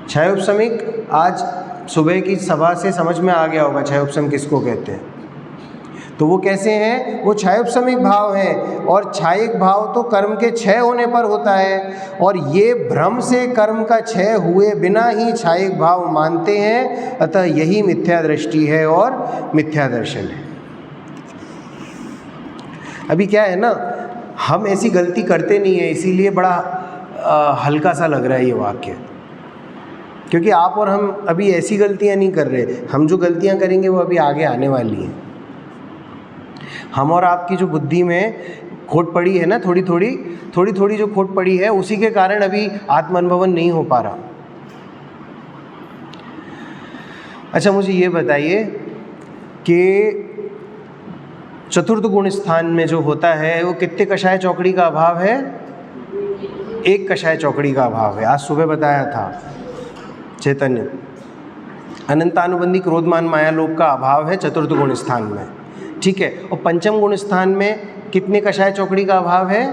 क्षयोपशमिक आज सुबह की सभा से समझ में आ गया होगा क्षयोपशम किसको कहते हैं। तो वो कैसे हैं, वो क्षयोपशमिक भाव है। और छायिक भाव तो कर्म के क्षय होने पर होता है, और ये भ्रम से कर्म का क्षय हुए बिना ही छायिक भाव मानते हैं। अतः यही मिथ्या दृष्टि है और मिथ्या दर्शन है। अभी क्या है ना, हम ऐसी गलती करते नहीं है, इसीलिए बड़ा हल्का सा लग रहा है ये वाक्य, क्योंकि आप और हम अभी ऐसी गलतियां नहीं कर रहे। हम जो गलतियां करेंगे वो अभी आगे आने वाली हैं। हम और आपकी जो बुद्धि में खोट पड़ी है ना, थोड़ी थोड़ी जो खोट पड़ी है, उसी के कारण अभी आत्मानुभवन नहीं हो पा रहा। अच्छा, मुझे ये बताइए कि चतुर्थ गुण स्थान में जो होता है वो कितने कषाय चौकड़ी का अभाव है, एक कषाय चौकड़ी का अभाव है। आज सुबह बताया था चैतन्य। अनंतानुबंधी क्रोधमान माया लोक का अभाव है चतुर्थ गुण स्थान में, ठीक है। और पंचम गुण स्थान में कितने कषाय चौकड़ी का अभाव है,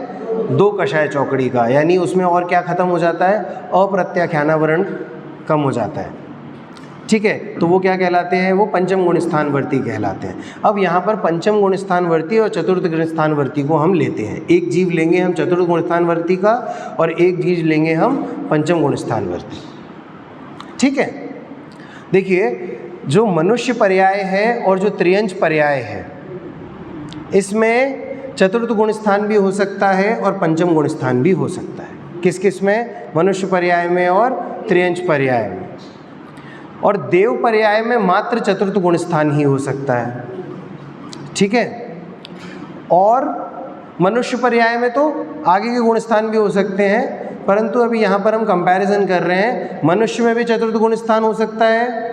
2 कषाय चौकड़ी का। यानी उसमें और क्या खत्म हो जाता है, अप्रत्याख्यानावरण कम हो जाता है, ठीक है। तो वो क्या कहलाते हैं, वो पंचम गुण स्थानवर्ती कहलाते हैं। अब यहाँ पर पंचम गुण स्थानवर्ती और चतुर्थ गुण स्थानवर्ती को हम लेते हैं। एक जीव लेंगे हम चतुर्थ गुण स्थानवर्ती का और एक जीव लेंगे हम पंचम गुण स्थानवर्ती, ठीक है। देखिए, जो मनुष्य पर्याय है और जो त्रियंच पर्याय है, इसमें चतुर्थ गुण स्थान भी हो सकता है और पंचम गुण स्थान भी हो सकता है। किस किस में, मनुष्य पर्याय में और त्रियंच पर्याय में। और देव पर्याय में मात्र चतुर्थ गुण स्थान ही हो सकता है, ठीक है। और मनुष्य पर्याय में तो आगे के गुण स्थान भी हो सकते हैं, परंतु अभी यहाँ पर हम कंपैरिजन कर रहे हैं। मनुष्य में भी चतुर्थ गुण स्थान हो सकता है,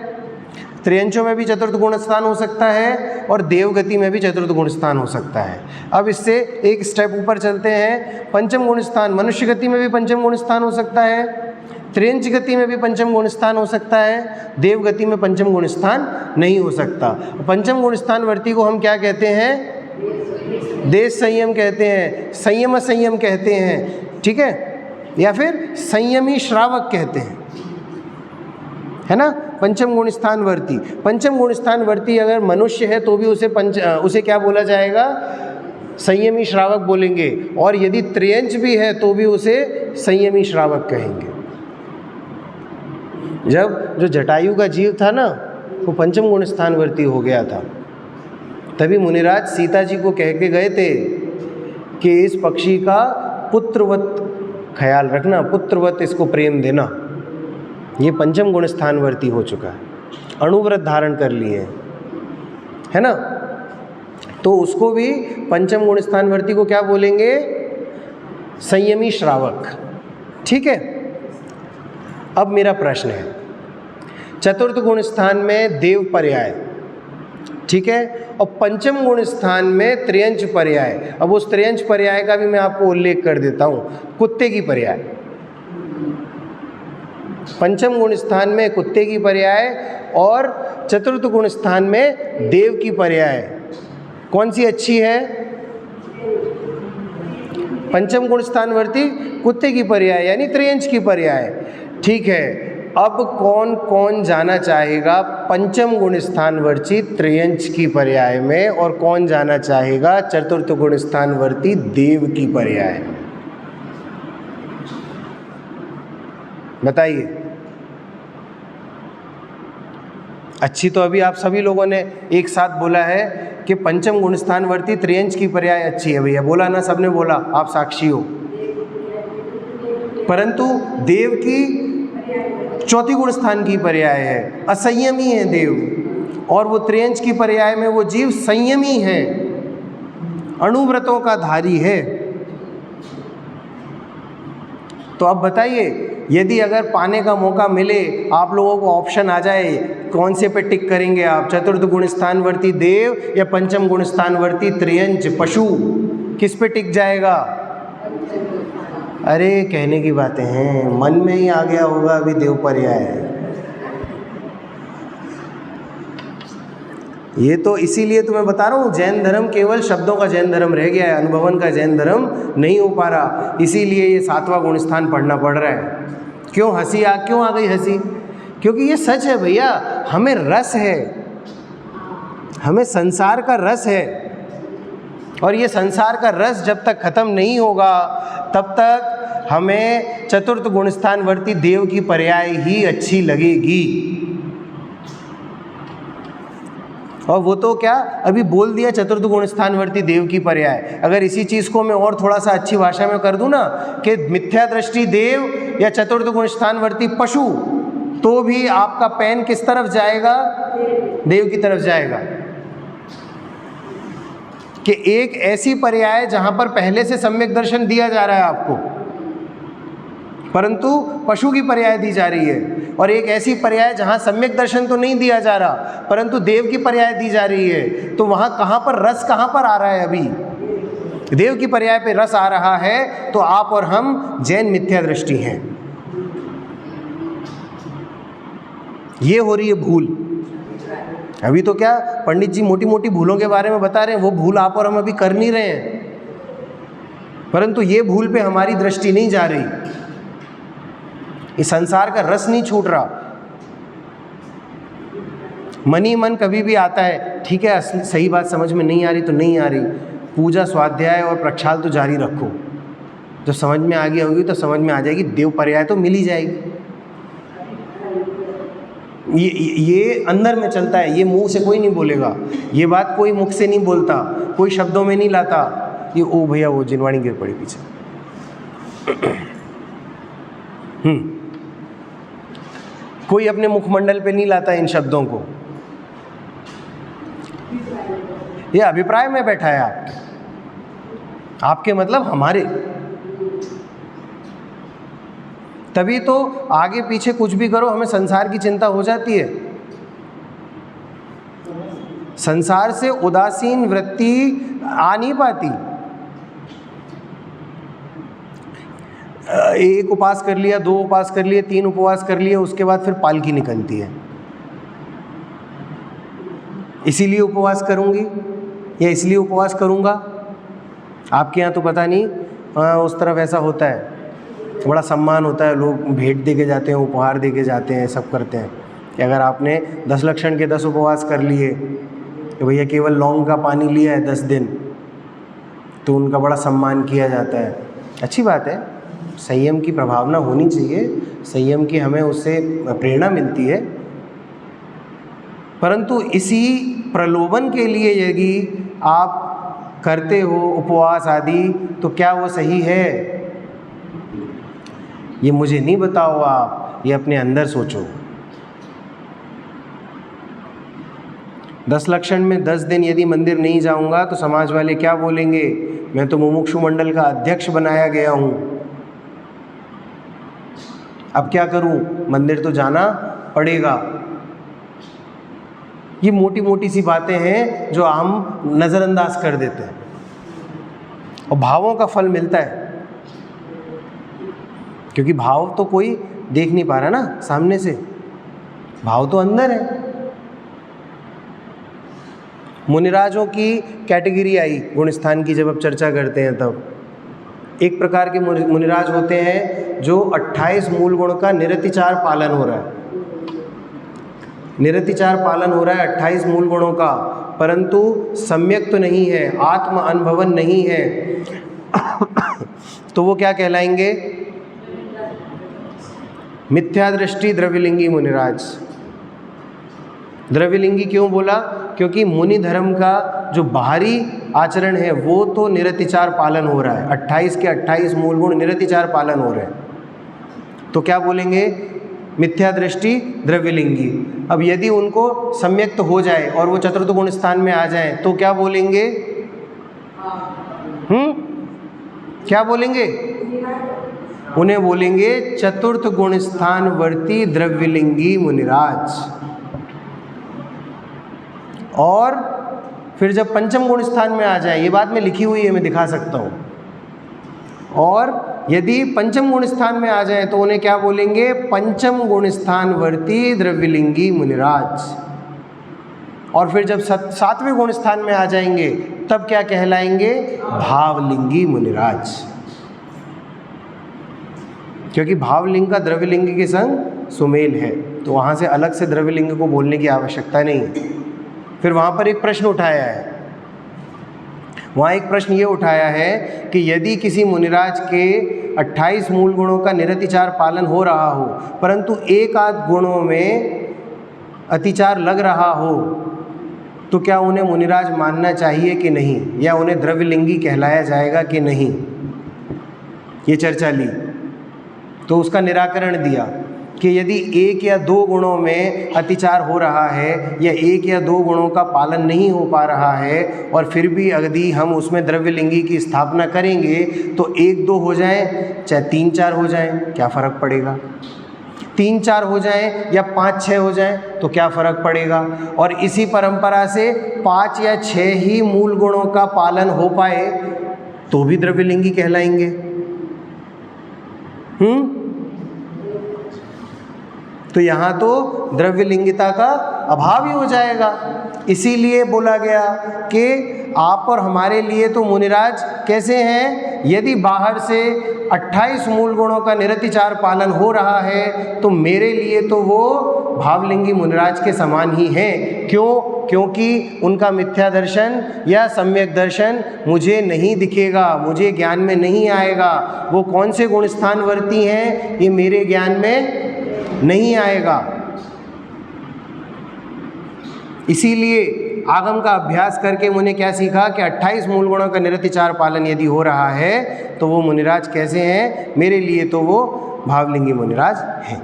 त्रियंचों में भी चतुर्थ गुण स्थान हो सकता है, और देवगति में भी चतुर्थ गुण स्थान हो सकता है। अब इससे एक स्टेप ऊपर चलते हैं। पंचम गुण स्थान, मनुष्य गति में भी पंचम गुण स्थान हो सकता है, त्रियंच गति में भी पंचम गुण स्थान हो सकता है, देवगति में पंचम गुण स्थान नहीं हो सकता। पंचम गुण स्थानवर्ती को हम क्या कहते हैं, देश संयम कहते हैं, संयम कहते हैं, ठीक है, या फिर संयमी श्रावक कहते हैं, है ना। पंचम गुण स्थानवर्ती, पंचम गुण स्थानवर्ती अगर मनुष्य है तो भी उसे क्या बोला जाएगा, संयमी श्रावक बोलेंगे। और यदि त्रियंच भी है तो भी उसे संयमी श्रावक कहेंगे। जब जो जटायु का जीव था ना, वो पंचम गुण स्थानवर्ती हो गया था, तभी मुनिराज सीता जी को कह के गए थे कि इस पक्षी का पुत्रवत ख्याल रखना, पुत्रवत इसको प्रेम देना। ये पंचम गुण स्थानवर्ती हो चुका है, अणुव्रत धारण कर लिए, है ना। तो उसको भी पंचम गुण स्थानवर्ती को क्या बोलेंगे? संयमी श्रावक। ठीक है। अब मेरा प्रश्न है, चतुर्थ गुण स्थान में देव पर्याय, ठीक है, और पंचम गुण स्थान में त्रियंच पर्याय। अब उस त्रियंच पर्याय का भी मैं आपको उल्लेख कर देता हूं, कुत्ते की पर्याय। पंचम गुण स्थान में कुत्ते की पर्याय और चतुर्थ गुण स्थान में देव की पर्याय, कौन सी अच्छी है? पंचम गुण स्थानवर्ती कुत्ते की पर्याय यानी त्रियंच की पर्याय। ठीक है, अब कौन कौन जाना चाहेगा पंचम गुण स्थानवर्ती त्रियंच की पर्याय में, और कौन जाना चाहेगा चतुर्थ गुण स्थानवर्ती देव की पर्याय? बताइए। अच्छी तो अभी आप सभी लोगों ने एक साथ बोला है कि पंचम गुण स्थानवर्ती त्रियंच की पर्याय अच्छी है। भैया बोला ना, सबने बोला, आप साक्षी हो। परंतु देव की चौथी गुण स्थान की पर्याय है, असंयमी है देव, और वो त्रियंच की पर्याय में वो जीव संयमी है, अणुव्रतों का धारी है। तो अब बताइए, यदि अगर पाने का मौका मिले, आप लोगों को ऑप्शन आ जाए, कौन से पे टिक करेंगे आप? चतुर्थ गुण स्थानवर्ती देव या पंचम गुण स्थानवर्ती त्रियंच पशु? किस पे टिक जाएगा? अरे कहने की बातें हैं, मन में ही आ गया होगा अभी देव पर्याय है। ये तो इसीलिए तो मैं बता रहा हूँ, जैन धर्म केवल शब्दों का जैन धर्म रह गया है, अनुभवन का जैन धर्म नहीं हो पा रहा। इसीलिए ये सातवां गुण स्थान पढ़ना पड़ रहा है। क्यों हंसी क्यों आ गई हंसी? क्योंकि ये सच है भैया, हमें रस है, हमें संसार का रस है, और ये संसार का रस जब तक खत्म नहीं होगा तब तक हमें चतुर्थ गुण स्थानवर्ती देव की पर्याय ही अच्छी लगेगी। और वो तो क्या, अभी बोल दिया चतुर्थ गुण स्थानवर्ती देव की पर्याय। अगर इसी चीज़ को मैं और थोड़ा सा अच्छी भाषा में कर दूं ना कि मिथ्या दृष्टि देव या चतुर्थ गुण स्थानवर्ती पशु, तो भी आपका पेन किस तरफ जाएगा? देव की तरफ जाएगा। कि एक ऐसी पर्याय जहां पर पहले से सम्यक दर्शन दिया जा रहा है आपको, परंतु पशु की पर्याय दी जा रही है, और एक ऐसी पर्याय जहां सम्यक दर्शन तो नहीं दिया जा रहा परंतु देव की पर्याय दी जा रही है। तो वहां कहां पर रस, कहां पर आ रहा है? अभी देव की पर्याय पे रस आ रहा है। तो आप और हम जैन मिथ्या दृष्टि हैं। ये हो रही है भूल। अभी तो क्या पंडित जी मोटी मोटी भूलों के बारे में बता रहे हैं, वो भूल आप और हम अभी कर नहीं रहे हैं, परंतु ये भूल पे हमारी दृष्टि नहीं जा रही। इस संसार का रस नहीं छूट रहा। मन ही मन कभी भी आता है, ठीक है, सही बात समझ में नहीं आ रही तो नहीं आ रही, पूजा स्वाध्याय और प्रक्षाल तो जारी रखो, जब समझ में आ गई होगी तो समझ में आ जाएगी, देव पर्याय तो मिल ही जाएगी। ये अंदर में चलता है, ये मुंह से कोई नहीं बोलेगा, ये बात कोई मुख से नहीं बोलता, कोई शब्दों में नहीं लाता। ये ओ भैया वो जिनवाणी गिर पड़ी पीछे। कोई अपने मुखमंडल पे नहीं लाता इन शब्दों को। ये अभिप्राय में बैठा है आपके मतलब हमारे, तभी तो आगे पीछे कुछ भी करो हमें संसार की चिंता हो जाती है। संसार से उदासीन वृत्ति आ नहीं पाती। एक उपवास कर लिया, 2 उपवास कर लिए, 3 उपवास कर लिए, उसके बाद फिर पालकी निकलती है। इसीलिए उपवास करूंगी या इसलिए उपवास करूंगा? आपके यहाँ तो पता नहीं, उस तरफ ऐसा होता है, बड़ा सम्मान होता है, लोग भेंट दे के जाते हैं, उपहार दे के जाते हैं, सब करते हैं कि अगर आपने 10 लक्षण के 10 उपवास कर लिए तो भैया केवल लौंग का पानी लिया है 10 दिन, तो उनका बड़ा सम्मान किया जाता है। अच्छी बात है, संयम की प्रभावना होनी चाहिए, संयम की हमें उससे प्रेरणा मिलती है, परंतु इसी प्रलोभन के लिए यदि आप करते हो उपवास आदि, तो क्या वो सही है? ये मुझे नहीं बताओ, आप ये अपने अंदर सोचो। 10 लक्षण में 10 दिन यदि मंदिर नहीं जाऊंगा तो समाज वाले क्या बोलेंगे, मैं तो मुमुक्षु मंडल का अध्यक्ष बनाया गया हूँ, अब क्या करूँ, मंदिर तो जाना पड़ेगा। ये मोटी मोटी सी बातें हैं जो हम नज़रअंदाज कर देते हैं और भावों का फल मिलता है, क्योंकि भाव तो कोई देख नहीं पा रहा ना सामने से, भाव तो अंदर है। मुनिराजों की कैटेगरी आई गुण स्थान की, जब अब चर्चा करते हैं तब एक प्रकार के मुनिराज होते हैं जो 28 मूल गुण का निरतिचार पालन हो रहा है, निरतिचार पालन हो रहा है 28 मूल गुणों का, परंतु सम्यक तो नहीं है, आत्म अनुभवन नहीं है तो वो क्या कहलाएंगे, मिथ्या दृष्टि द्रव्यलिंगी मुनिराज। द्रव्यलिंगी क्यों बोला, क्योंकि मुनि धर्म का जो बाहरी आचरण है वो तो निरतिचार पालन हो रहा है, 28 के 28 मूल गुण निरतिचार पालन हो रहे हैं, तो क्या बोलेंगे, मिथ्या दृष्टि द्रव्यलिंगी। अब यदि उनको सम्यक तो हो जाए और वो चतुर्थ गुण स्थान में आ जाए तो क्या बोलेंगे, क्या बोलेंगे, उन्हें बोलेंगे चतुर्थ गुण स्थान वर्ती द्रव्यलिंगी मुनिराज। और फिर जब पंचम गुण स्थान में आ जाए, ये बात में लिखी हुई है, मैं दिखा सकता हूँ, और यदि पंचम गुण स्थान में आ जाए तो उन्हें क्या बोलेंगे, पंचम गुण स्थान वर्ती द्रव्यलिंगी मुनिराज। और फिर जब सातवें गुण स्थान में आ जाएंगे तब क्या कहलाएंगे, भावलिंगी मुनिराज, क्योंकि भावलिंग का द्रव्यलिंग के संग सुमेल है, तो वहाँ से अलग से द्रव्यलिंग को बोलने की आवश्यकता नहीं है। फिर वहाँ पर एक प्रश्न उठाया है, वहाँ एक प्रश्न ये उठाया है कि यदि किसी मुनिराज के 28 मूल गुणों का निरतिचार पालन हो रहा हो, परंतु एक आध गुणों में अतिचार लग रहा हो, तो क्या उन्हें मुनिराज मानना चाहिए कि नहीं, या उन्हें द्रव्यलिंगी कहलाया जाएगा कि नहीं। ये चर्चा ली तो उसका निराकरण दिया कि यदि एक या दो गुणों में अतिचार हो रहा है या एक या दो गुणों का पालन नहीं हो पा रहा है और फिर भी यदि हम उसमें द्रव्यलिंगी की स्थापना करेंगे तो 1-2 हो जाए चाहे 3-4 हो जाए, क्या फ़र्क पड़ेगा, 3-4 हो जाए या 5-6 हो जाए तो क्या फ़र्क पड़ेगा। और इसी परंपरा से 5 या 6 ही मूल गुणों का पालन हो पाए तो भी द्रव्यलिंगी कहलाएंगे। तो यहाँ तो द्रव्यलिंगिता का अभाव ही हो जाएगा। इसीलिए बोला गया कि आप और हमारे लिए तो मुनिराज कैसे हैं, यदि बाहर से 28 मूल गुणों का निरतिचार पालन हो रहा है तो मेरे लिए तो वो भावलिंगी मुनिराज के समान ही हैं। क्यों? क्योंकि उनका मिथ्या दर्शन या सम्यक दर्शन मुझे नहीं दिखेगा, मुझे ज्ञान में नहीं आएगा। वो कौन से गुण स्थानवर्ती हैं ये मेरे ज्ञान में नहीं आएगा। इसीलिए आगम का अभ्यास करके मैंने क्या सीखा कि 28 मूल गुणों का निरतिचार पालन यदि हो रहा है तो वो मुनिराज कैसे हैं, मेरे लिए तो वो भावलिंगी मुनिराज हैं।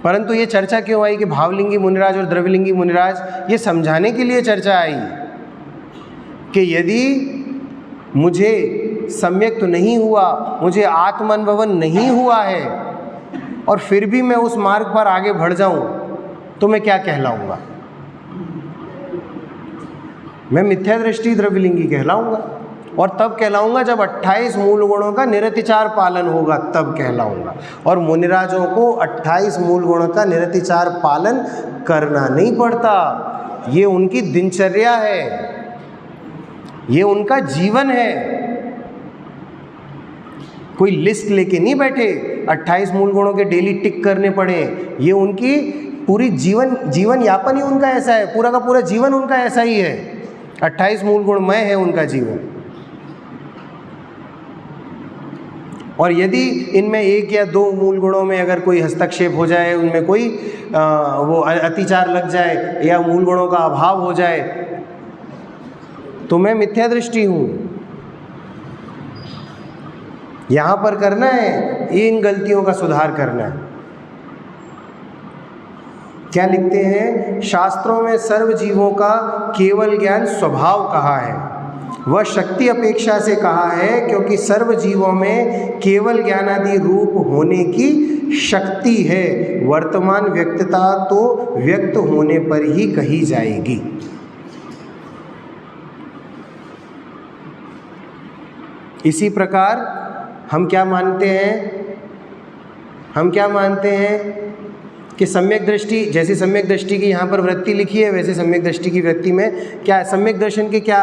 परंतु ये चर्चा क्यों आई कि भावलिंगी मुनिराज और द्रव्यलिंगी मुनिराज, ये समझाने के लिए चर्चा आई कि यदि मुझे सम्यक तो नहीं हुआ, मुझे आत्मानुभवन नहीं हुआ है और फिर भी मैं उस मार्ग पर आगे बढ़ जाऊं तो मैं क्या कहलाऊंगा, मैं मिथ्या दृष्टि द्रव्यलिंगी कहलाऊंगा। और तब कहलाऊंगा जब 28 मूल गुणों का निरतिचार पालन होगा, तब कहलाऊंगा। और मुनिराजों को 28 मूल गुणों का निरतिचार पालन करना नहीं पड़ता, ये उनकी दिनचर्या है, ये उनका जीवन है। कोई लिस्ट लेके नहीं बैठे 28 मूल गुणों के डेली टिक करने पड़े, ये उनकी पूरी जीवन यापन ही उनका ऐसा है, पूरा का पूरा जीवन उनका ऐसा ही है, 28 मूल गुणमय है उनका जीवन। और यदि इनमें एक या दो मूल गुणों में अगर कोई हस्तक्षेप हो जाए, उनमें कोई वो अतिचार लग जाए या मूल गुणों का अभाव हो जाए तो मैं मिथ्या दृष्टि हूँ। यहाँ पर करना है इन गलतियों का सुधार करना है। क्या लिखते हैं? शास्त्रों में सर्व जीवों का केवल ज्ञान स्वभाव कहा है, वह शक्ति अपेक्षा से कहा है, क्योंकि सर्व जीवों में केवल ज्ञानादि रूप होने की शक्ति है। वर्तमान व्यक्तता तो व्यक्त होने पर ही कही जाएगी। इसी प्रकार हम क्या मानते हैं कि सम्यक दृष्टि, जैसे सम्यक दृष्टि की यहाँ पर वृत्ति लिखी है, वैसे सम्यक दृष्टि की वृत्ति में क्या है? सम्यक दर्शन के क्या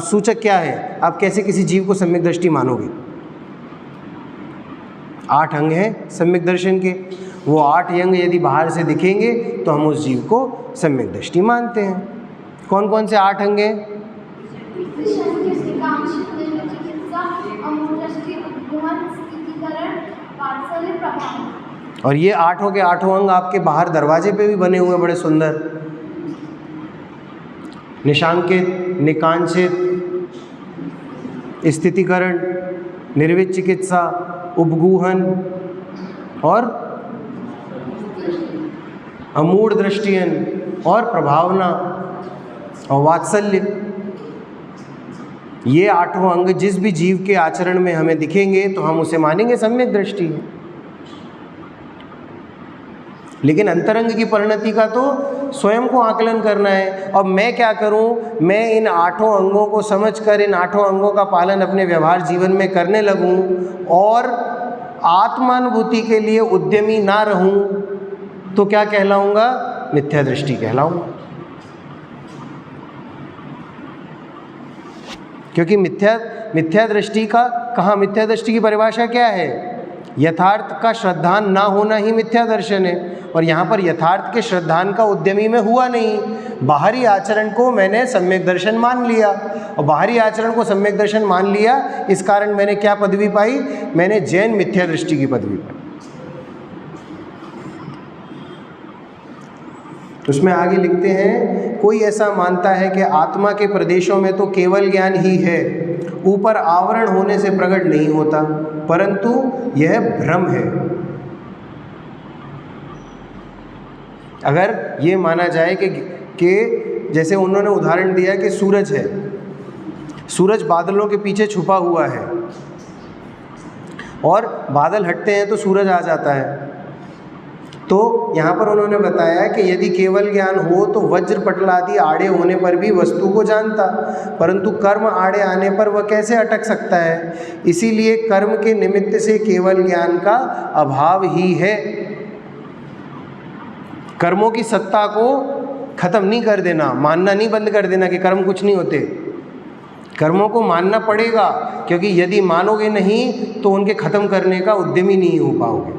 सूचक क्या है? आप कैसे किसी जीव को सम्यक दृष्टि मानोगे? 8 अंग हैं सम्यक दर्शन के, वो 8 अंग यदि बाहर से दिखेंगे तो हम उस जीव को सम्यक दृष्टि मानते हैं। कौन कौन से 8 अंग हैं? और ये 8 के 8 अंग आपके बाहर दरवाजे पे भी बने हुए बड़े सुंदर। निशांकित, निकांक्षित, स्थितिकरण, निर्वित चिकित्सा, उपगूहन और अमूढ़ दृष्टियन और प्रभावना और वात्सल्य। ये 8 अंग जिस भी जीव के आचरण में हमें दिखेंगे तो हम उसे मानेंगे सम्यक दृष्टि है। लेकिन अंतरंग की परिणति का तो स्वयं को आकलन करना है। अब मैं क्या करूं? मैं इन 8 अंगों को समझकर इन 8 अंगों का पालन अपने व्यवहार जीवन में करने लगूं और आत्मानुभूति के लिए उद्यमी ना रहूं तो क्या कहलाऊंगा? मिथ्या दृष्टि कहलाऊंगा। क्योंकि मिथ्या दृष्टि का कहाँ, मिथ्या दृष्टि की परिभाषा क्या है? यथार्थ का श्रद्धान ना होना ही मिथ्या दर्शन है। और यहाँ पर यथार्थ के श्रद्धान का उद्यमी में हुआ नहीं, बाहरी आचरण को मैंने सम्यक दर्शन मान लिया, और बाहरी आचरण को सम्यक दर्शन मान लिया, इस कारण मैंने क्या पदवी पाई? मैंने जैन मिथ्या दृष्टि की पदवी पाई। उसमें आगे लिखते हैं, कोई ऐसा मानता है कि आत्मा के प्रदेशों में तो केवल ज्ञान ही है, ऊपर आवरण होने से प्रकट नहीं होता, परंतु यह भ्रम है। अगर ये माना जाए कि जैसे उन्होंने उदाहरण दिया कि सूरज है, सूरज बादलों के पीछे छुपा हुआ है और बादल हटते हैं तो सूरज आ जाता है। तो यहाँ पर उन्होंने बताया कि यदि केवल ज्ञान हो तो वज्र पटल आदि आड़े होने पर भी वस्तु को जानता, परंतु कर्म आड़े आने पर वह कैसे अटक सकता है? इसीलिए कर्म के निमित्त से केवल ज्ञान का अभाव ही है। कर्मों की सत्ता को खत्म नहीं कर देना, मानना नहीं बंद कर देना कि कर्म कुछ नहीं होते। कर्मों को मानना पड़ेगा, क्योंकि यदि मानोगे नहीं तो उनके खत्म करने का उद्यमी नहीं हो पाओगे।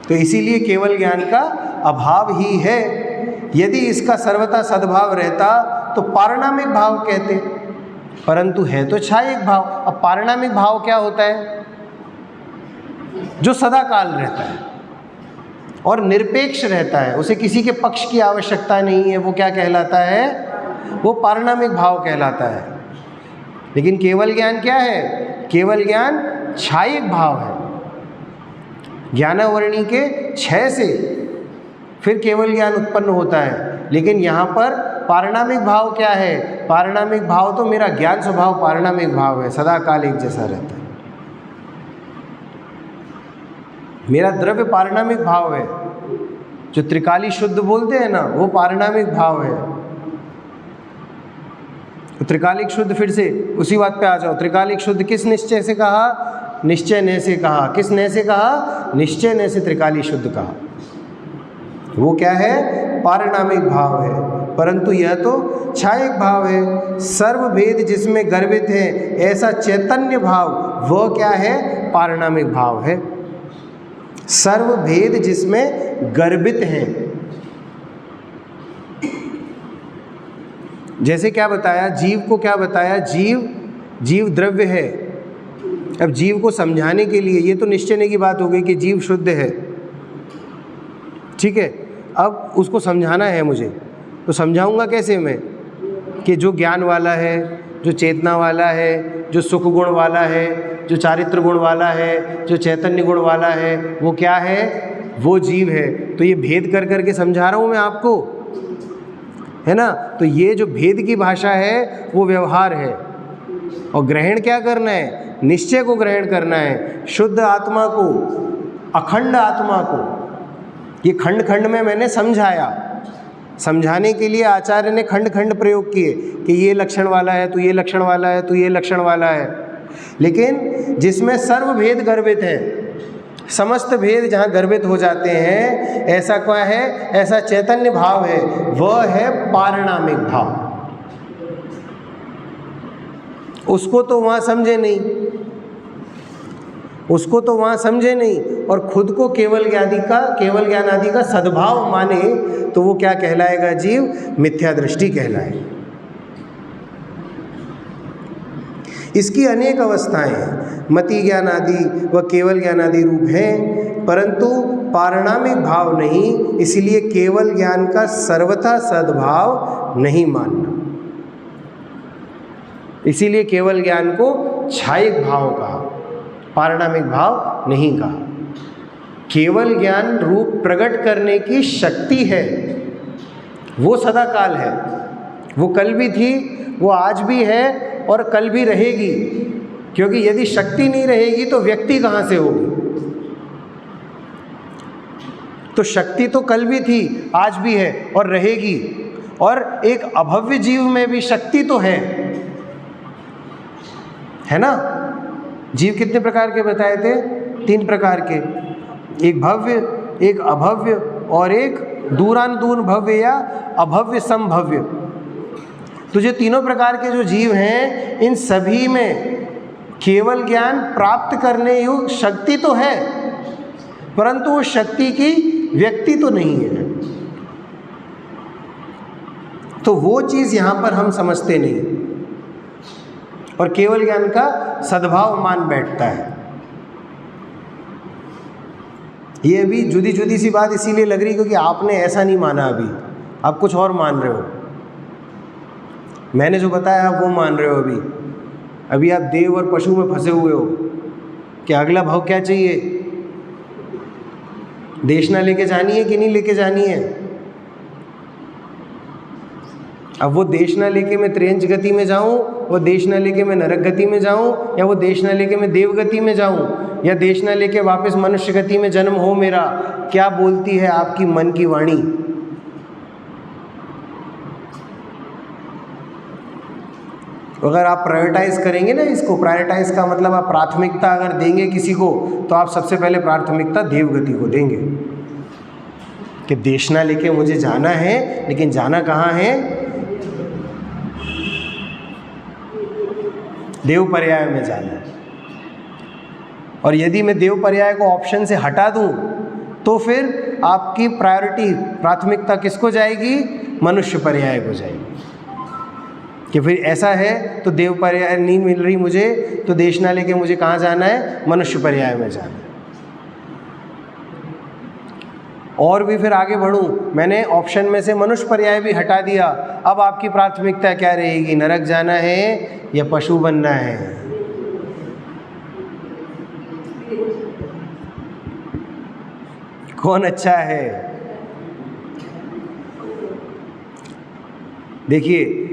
तो इसीलिए केवल ज्ञान का अभाव ही है। यदि इसका सर्वथा सद्भाव रहता तो पारणामिक भाव कहते, परंतु है तो छायिक भाव। अब पारणामिक भाव क्या होता है? जो सदा काल रहता है और निरपेक्ष रहता है, उसे किसी के पक्ष की आवश्यकता नहीं है, वो क्या कहलाता है? वो पारणामिक भाव कहलाता है। लेकिन केवल ज्ञान क्या है? केवल ज्ञान छायिक भाव है। ज्ञानावरणी के क्षय से फिर केवल ज्ञान उत्पन्न होता है। लेकिन यहाँ पर पारणामिक भाव क्या है? पारणामिक भाव तो मेरा ज्ञान स्वभाव पारणामिक भाव है, सदा काल एक जैसा रहता है। मेरा द्रव्य पारणामिक भाव है, जो त्रिकाली शुद्ध बोलते हैं ना, वो पारणामिक भाव है। तो त्रिकालिक शुद्ध, फिर से उसी बात पे आ जाओ। त्रिकालिक शुद्ध किस निश्चय से कहा? निश्चय ने से कहा। किस ने से कहा? निश्चय ने से त्रिकाली शुद्ध कहा। वो क्या है? पारणामिक भाव है, परंतु यह तो छायिक भाव है। सर्वभेद जिसमें गर्वित है ऐसा चैतन्य भाव, वह क्या है? पारणामिक भाव है। सर्वभेद जिसमें गर्वित हैं, जैसे क्या बताया? जीव को क्या बताया? जीव द्रव्य है। अब जीव को समझाने के लिए, ये तो निश्चय की बात हो गई कि जीव शुद्ध है, ठीक है। अब उसको समझाना है मुझे, तो समझाऊंगा कैसे मैं? कि जो ज्ञान वाला है, जो चेतना वाला है, जो सुख गुण वाला है, जो चारित्र गुण वाला है, जो चैतन्य गुण वाला है, वो क्या है? वो जीव है। तो ये भेद कर कर के समझा रहा हूँ मैं आपको, है ना। तो ये जो भेद की भाषा है वो व्यवहार है, और ग्रहण क्या करना है, निश्चय को ग्रहण करना है, शुद्ध आत्मा को, अखंड आत्मा को। ये खंड खंड में मैंने समझाया, समझाने के लिए आचार्य ने खंड खंड प्रयोग किए कि ये लक्षण वाला है, तो ये लक्षण वाला है, तो ये लक्षण वाला है। लेकिन जिसमें सर्वभेद गर्भित है, समस्त भेद जहाँ गर्भित हो जाते हैं, ऐसा क्या है, ऐसा चैतन्य भाव है, वह है पारिणामिक भाव। उसको तो वहाँ समझे नहीं, उसको तो वहाँ समझे नहीं, और खुद को केवल ज्ञान आदि का सद्भाव माने, तो वो क्या कहलाएगा जीव, मिथ्या दृष्टि कहलाए। इसकी अनेक अवस्थाएं हैं, मति ज्ञान आदि व केवल ज्ञान आदि रूप हैं, परंतु पारिणामिक भाव नहीं, इसलिए केवल ज्ञान का सर्वथा सद्भाव नहीं मानना। इसीलिए केवल ज्ञान को छायिक भाव कहा, पारिणामिक भाव नहीं कहा। केवल ज्ञान रूप प्रकट करने की शक्ति है, वो सदा काल है, वो कल भी थी, वो आज भी है और कल भी रहेगी। क्योंकि यदि शक्ति नहीं रहेगी तो व्यक्ति कहाँ से होगी। तो शक्ति तो कल भी थी, आज भी है और रहेगी। और एक अभव्य जीव में भी शक्ति तो है ना। जीव कितने प्रकार के बताए थे, 3 प्रकार के, एक भव्य, एक अभव्य और एक दूरानुदूर भव्य या अभव्य समभव्य। तो जो तीनों प्रकार के जो जीव हैं, इन सभी में केवल ज्ञान प्राप्त करने योग्य शक्ति तो है, परंतु उस शक्ति की व्यक्ति तो नहीं है। तो वो चीज़ यहाँ पर हम समझते नहीं, और केवल ज्ञान का सद्भाव मान बैठता है। ये अभी जुदी जुदी सी बात इसीलिए लग रही क्योंकि आपने ऐसा नहीं माना, अभी आप कुछ और मान रहे हो। मैंने जो बताया आप वो मान रहे हो। अभी आप देव और पशु में फंसे हुए हो कि अगला भाव क्या चाहिए, देशना लेके जानी है कि नहीं लेके जानी है। अब वो देशना लेके मैं त्रियंच गति में जाऊं, वो देशना लेके मैं नरक गति में जाऊं, या वो देशना लेके मैं देव गति में जाऊं, या देशना लेके वापस मनुष्य गति में जन्म हो मेरा, क्या बोलती है आपकी मन की वाणी। अगर आप प्रायोरिटाइज करेंगे ना इसको, प्रायोरिटाइज का मतलब आप प्राथमिकता अगर देंगे किसी को, तो आप सबसे पहले प्राथमिकता देवगति को देंगे कि देशना लेके मुझे जाना है, लेकिन जाना कहाँ है, देव पर्याय में जाना है। और यदि मैं देव पर्याय को ऑप्शन से हटा दूं, तो फिर आपकी प्रायोरिटी, प्राथमिकता किसको जाएगी, मनुष्य पर्याय को जाएगी। कि फिर ऐसा है तो देव पर्याय नहीं मिल रही मुझे, तो देशना लेके मुझे कहाँ जाना है, मनुष्य पर्याय में जाना है। और भी फिर आगे बढ़ूं, मैंने ऑप्शन में से मनुष्य पर्याय भी हटा दिया, अब आपकी प्राथमिकता क्या रहेगी, नरक जाना है या पशु बनना है। कौन अच्छा है। देखिए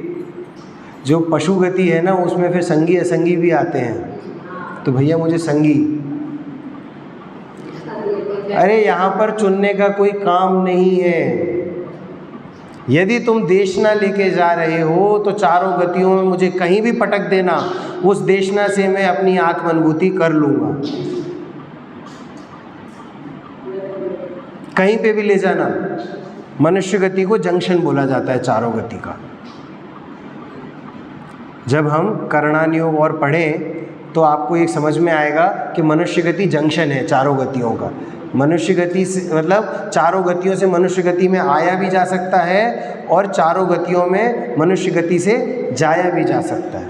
जो पशु गति है ना, उसमें फिर संगी असंगी भी आते हैं। तो भैया मुझे संगी, अरे यहाँ पर चुनने का कोई काम नहीं है। यदि तुम देशना लेके जा रहे हो तो चारों गतियों में मुझे कहीं भी पटक देना, उस देशना से मैं अपनी आत्म अनुभूति कर लूँगा। कहीं पे भी ले जाना। मनुष्य गति को जंक्शन बोला जाता है चारों गति का। जब हम करणान योग और पढ़ें तो आपको एक समझ में आएगा कि मनुष्य गति जंक्शन है चारों गतियों का। मनुष्य गति से मतलब चारों गतियों से मनुष्य गति में आया भी जा सकता है, और चारों गतियों में मनुष्य गति से जाया भी जा सकता है।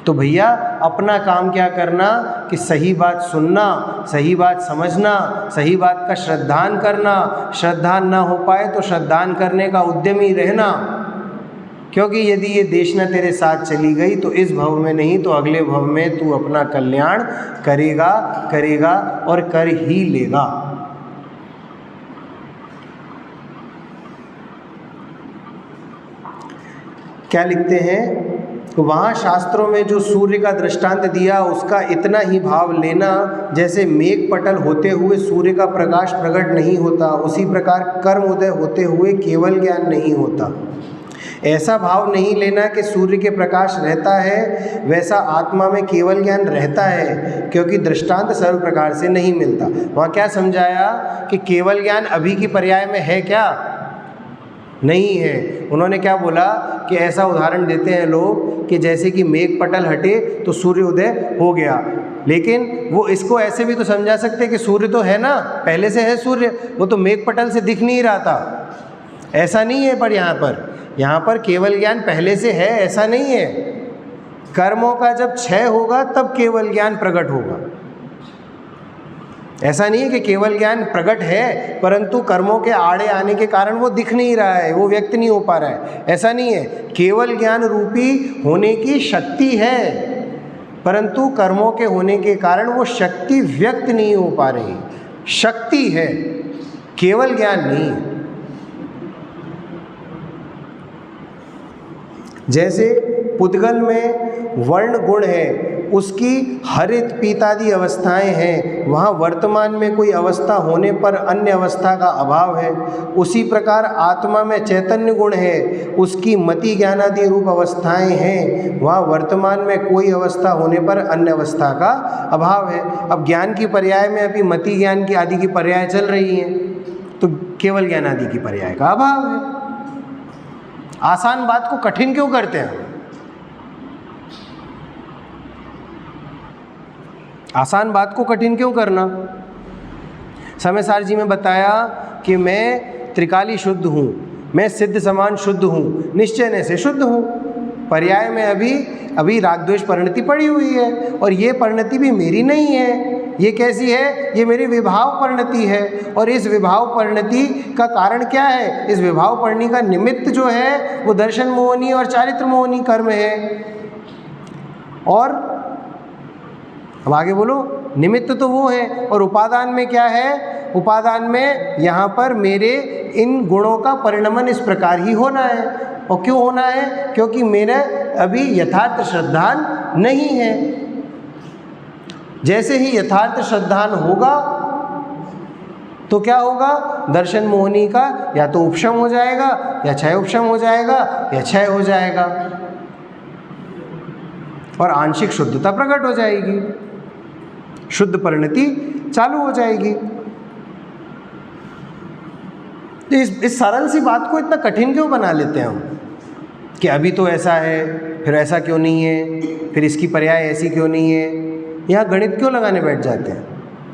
तो भैया अपना काम क्या करना कि सही बात सुनना, सही बात समझना, सही बात का श्रद्धान करना। श्रद्धान ना हो पाए तो श्रद्धान करने का उद्यमी रहना, क्योंकि यदि ये देशना तेरे साथ चली गई तो इस भव में नहीं तो अगले भव में तू अपना कल्याण करेगा करेगा और कर ही लेगा। क्या लिखते हैं, वहाँ शास्त्रों में जो सूर्य का दृष्टांत दिया उसका इतना ही भाव लेना, जैसे मेघ पटल होते हुए सूर्य का प्रकाश प्रकट नहीं होता, उसी प्रकार कर्म उदय होते हुए केवल ज्ञान नहीं होता। ऐसा भाव नहीं लेना कि सूर्य के प्रकाश रहता है वैसा आत्मा में केवल ज्ञान रहता है, क्योंकि दृष्टांत सर्व प्रकार से नहीं मिलता। वहाँ क्या समझाया कि केवल ज्ञान अभी की पर्याय में है क्या? नहीं है। उन्होंने क्या बोला कि ऐसा उदाहरण देते हैं लोग कि जैसे कि मेघ पटल हटे तो सूर्योदय हो गया, लेकिन वो इसको ऐसे भी तो समझा सकते हैं कि सूर्य तो है ना, पहले से है सूर्य, वो तो मेघ पटल से दिख नहीं रहा था। ऐसा नहीं है, पर यहाँ पर केवल ज्ञान पहले से है, ऐसा नहीं है। कर्मों का जब क्षय होगा तब केवल ज्ञान प्रकट होगा। ऐसा नहीं है कि केवल ज्ञान प्रकट है परंतु कर्मों के आड़े आने के कारण वो दिख नहीं रहा है, वो व्यक्त नहीं हो पा रहा है, ऐसा नहीं है। केवल ज्ञान रूपी होने की शक्ति है परंतु कर्मों के होने के कारण वो शक्ति व्यक्त नहीं हो पा रही। शक्ति है, केवल ज्ञान नहीं है। जैसे पुद्गल में वर्ण गुण है, उसकी हरित पीतादि अवस्थाएं हैं, वहाँ वर्तमान में कोई अवस्था होने पर अन्य अवस्था का अभाव है। उसी प्रकार आत्मा में चैतन्य गुण है, उसकी मति ज्ञानादि रूप अवस्थाएं हैं, वहाँ वर्तमान में कोई अवस्था होने पर अन्य अवस्था का अभाव है। अब ज्ञान की पर्याय में अभी मति ज्ञान की आदि की पर्याय चल रही हैं, तो केवल ज्ञान आदि की पर्याय का अभाव है। आसान बात को कठिन क्यों करते हैं? आसान बात को कठिन क्यों करना? समय जी ने बताया कि मैं त्रिकाली शुद्ध हूँ, मैं सिद्ध समान शुद्ध हूँ, निश्चय से शुद्ध हूँ। पर्याय में अभी राग द्वेष परिणति पड़ी हुई है और ये परिणति भी मेरी नहीं है। ये कैसी है? ये मेरी विभाव परिणति है। और इस विभाव परिणति का कारण क्या है? इस विभाव परिणति का निमित्त जो है वो दर्शन मोहनी और चारित्र मोहनी कर्म है। और अब आगे बोलो, निमित्त तो वो है और उपादान में क्या है? उपादान में यहाँ पर मेरे इन गुणों का परिणमन इस प्रकार ही होना है। और क्यों होना है? क्योंकि मेरा अभी यथार्थ श्रद्धान नहीं है। जैसे ही यथार्थ श्रद्धान होगा तो क्या होगा? दर्शन मोहनी का या तो उपशम हो जाएगा या क्षय उपशम हो जाएगा या क्षय हो जाएगा और आंशिक शुद्धता प्रकट हो जाएगी, शुद्ध परिणति चालू हो जाएगी। तो इस सरल सी बात को इतना कठिन क्यों बना लेते हैं हम कि अभी तो ऐसा है, फिर ऐसा क्यों नहीं है, फिर इसकी पर्याय ऐसी क्यों नहीं है? यहाँ गणित क्यों लगाने बैठ जाते हैं?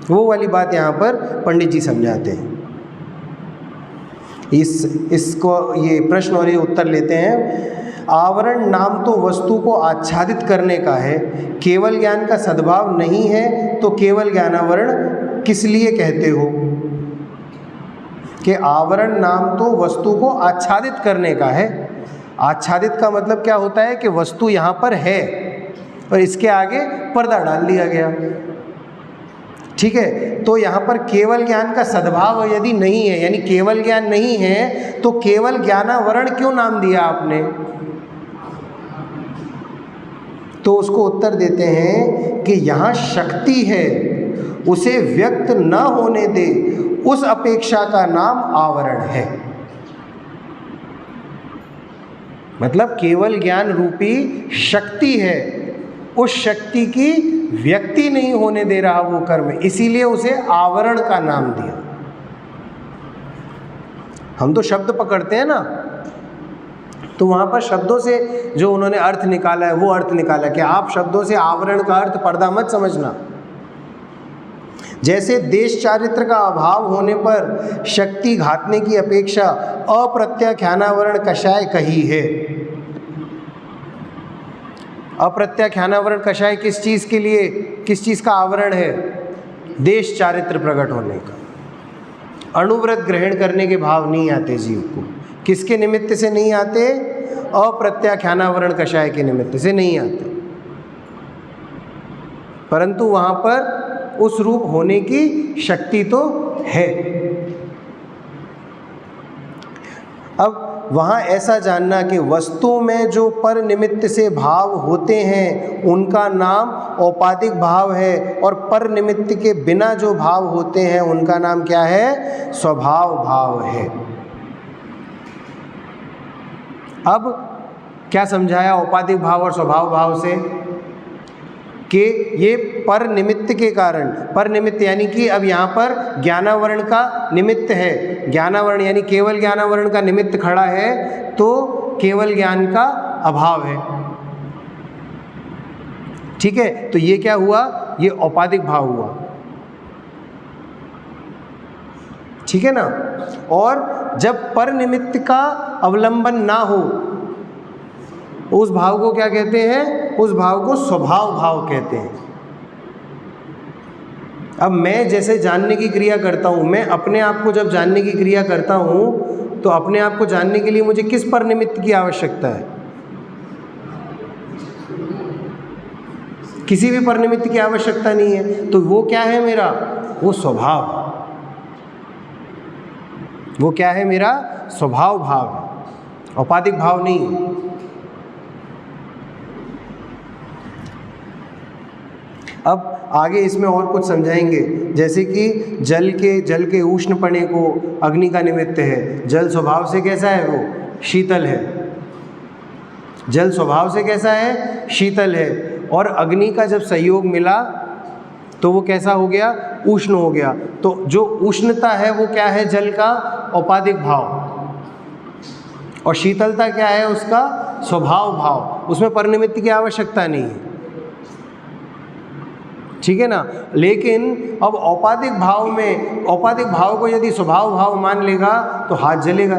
वो वाली बात यहाँ पर पंडित जी समझाते हैं। इसको ये प्रश्न और ये उत्तर लेते हैं। आवरण नाम तो वस्तु को आच्छादित करने का है, केवल ज्ञान का सद्भाव नहीं है तो केवल ज्ञानावरण किस लिए कहते हो? कि आवरण नाम तो वस्तु को आच्छादित करने का है। आच्छादित का मतलब क्या होता है? कि वस्तु यहाँ पर है और इसके आगे पर्दा डाल दिया गया। ठीक है, तो यहाँ पर केवल ज्ञान का सद्भाव यदि नहीं है, यानी केवल ज्ञान नहीं है, तो केवल ज्ञानावरण क्यों नाम दिया आपने? तो उसको उत्तर देते हैं कि यहाँ शक्ति है, उसे व्यक्त न होने दे, उस अपेक्षा का नाम आवरण है। मतलब केवल ज्ञान रूपी शक्ति है, उस शक्ति की व्यक्ति नहीं होने दे रहा वो कर्म, इसीलिए उसे आवरण का नाम दिया। हम तो शब्द पकड़ते हैं ना, तो वहाँ पर शब्दों से जो उन्होंने अर्थ निकाला है वो अर्थ निकाला कि आप शब्दों से आवरण का अर्थ पर्दा मत समझना। जैसे देश चारित्र का अभाव होने पर शक्ति घातने की अपेक्षा अप्रत्याख्यानावरण कषाय कही है। अप्रत्याख्यानावरण कषाय किस चीज़ के लिए, किस चीज़ का आवरण है? देश चारित्र प्रकट होने का। अणुव्रत ग्रहण करने के भाव नहीं आते जीव को। किसके निमित्त से नहीं आते? अप्रत्याख्यानावरण कषाय के निमित्त से नहीं आते, परंतु वहाँ पर उस रूप होने की शक्ति तो है। अब वहाँ ऐसा जानना कि वस्तु में जो पर निमित्त से भाव होते हैं उनका नाम औपाधिक भाव है, और पर निमित्त के बिना जो भाव होते हैं उनका नाम क्या है? स्वभाव भाव है। अब क्या समझाया औपाधिक भाव और स्वभाव भाव से? कि ये पर निमित्त के कारण, पर निमित्त यानी कि अब यहाँ पर ज्ञानावरण का निमित्त है, ज्ञानावरण यानी केवल ज्ञानावरण का निमित्त खड़ा है, तो केवल ज्ञान का अभाव है। ठीक है, तो ये क्या हुआ? ये औपाधिक भाव हुआ। ठीक है ना। और जब पर निमित्त का अवलंबन ना हो उस भाव को क्या कहते हैं? उस भाव को स्वभाव भाव कहते हैं। अब मैं जैसे जानने की क्रिया करता हूँ, मैं अपने आप को जब जानने की क्रिया करता हूँ तो अपने आप को जानने के लिए मुझे किस पर निमित्त की आवश्यकता है? किसी भी पर निमित्त की आवश्यकता नहीं है। तो वो क्या है मेरा? वो स्वभाव। वो क्या है मेरा? स्वभाव भाव है, औपाधिक भाव नहीं है। अब आगे इसमें और कुछ समझाएंगे, जैसे कि जल के उष्णपने को अग्नि का निमित्त है। जल स्वभाव से कैसा है? वो शीतल है। जल स्वभाव से कैसा है? शीतल है। और अग्नि का जब संयोग मिला तो वो कैसा हो गया? उष्ण हो गया। तो जो उष्णता है वो क्या है? जल का औपाधिक भाव। और शीतलता क्या है? उसका स्वभाव भाव। उसमें परनिमित्त की आवश्यकता नहीं है। ठीक है ना। लेकिन अब औपाधिक भाव में, औपाधिक भाव को यदि स्वभाव भाव मान लेगा तो हाथ जलेगा,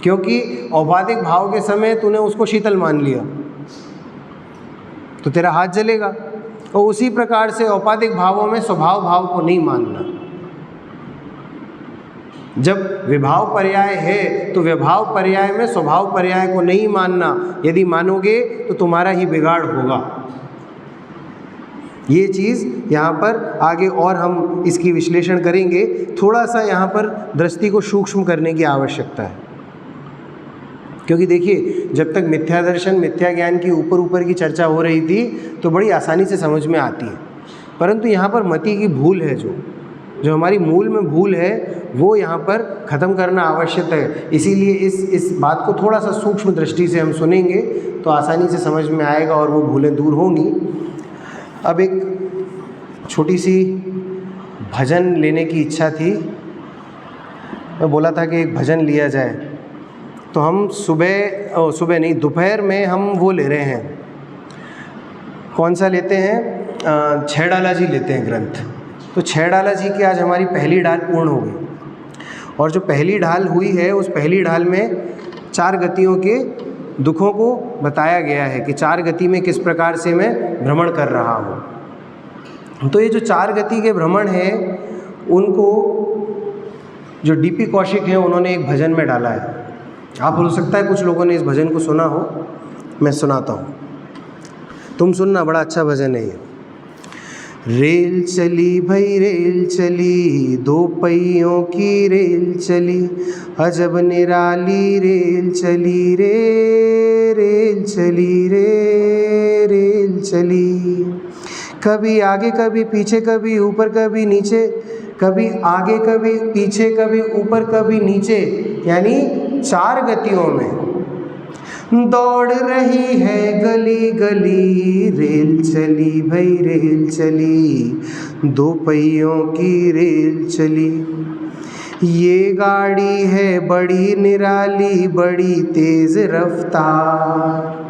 क्योंकि औपाधिक भाव के समय तूने उसको शीतल मान लिया तो तेरा हाथ जलेगा। और उसी प्रकार से औपाधिक भावों में स्वभाव भाव को नहीं मानना। जब विभाव पर्याय है तो विभाव पर्याय में स्वभाव पर्याय को नहीं मानना। यदि मानोगे तो तुम्हारा ही बिगाड़ होगा। ये चीज़ यहाँ पर आगे और हम इसकी विश्लेषण करेंगे। थोड़ा सा यहाँ पर दृष्टि को सूक्ष्म करने की आवश्यकता है, क्योंकि देखिए जब तक मिथ्या दर्शन, मिथ्या ज्ञान की ऊपर की चर्चा हो रही थी तो बड़ी आसानी से समझ में आती है, परंतु यहाँ पर मति की भूल है, जो हमारी मूल में भूल है वो यहाँ पर ख़त्म करना आवश्यक है। इसीलिए इस बात को थोड़ा सा सूक्ष्म दृष्टि से हम सुनेंगे तो आसानी से समझ में आएगा और वो भूलें दूर होंगी। अब एक छोटी सी भजन लेने की इच्छा थी। मैं बोला था कि एक भजन लिया जाए, तो हम सुबह नहीं, दोपहर में हम वो ले रहे हैं। कौन सा लेते हैं? छैडाला जी लेते हैं ग्रंथ। तो छैडाला जी की आज हमारी पहली ढाल पूर्ण हो गई, और जो पहली ढाल हुई है उस पहली ढाल में 4 गतियों के दुखों को बताया गया है कि 4 गति में किस प्रकार से मैं भ्रमण कर रहा हूँ। तो ये जो 4 गति के भ्रमण हैं उनको जो डीपी कौशिक हैं उन्होंने एक भजन में डाला है। आप हो सकता है कुछ लोगों ने इस भजन को सुना हो, मैं सुनाता हूँ, तुम सुनना, बड़ा अच्छा भजन है ये। रेल चली भई रेल चली, 2 पहियों की रेल चली, अजब निराली रेल चली रे, रेल चली रे, रेल चली। कभी आगे कभी पीछे, कभी ऊपर कभी नीचे, कभी आगे कभी पीछे, कभी ऊपर कभी नीचे, यानी 4 गतियों में दौड़ रही है गली गली। रेल चली भई रेल चली, 2 पहियों की रेल चली। ये गाड़ी है बड़ी निराली, बड़ी तेज रफ्तार।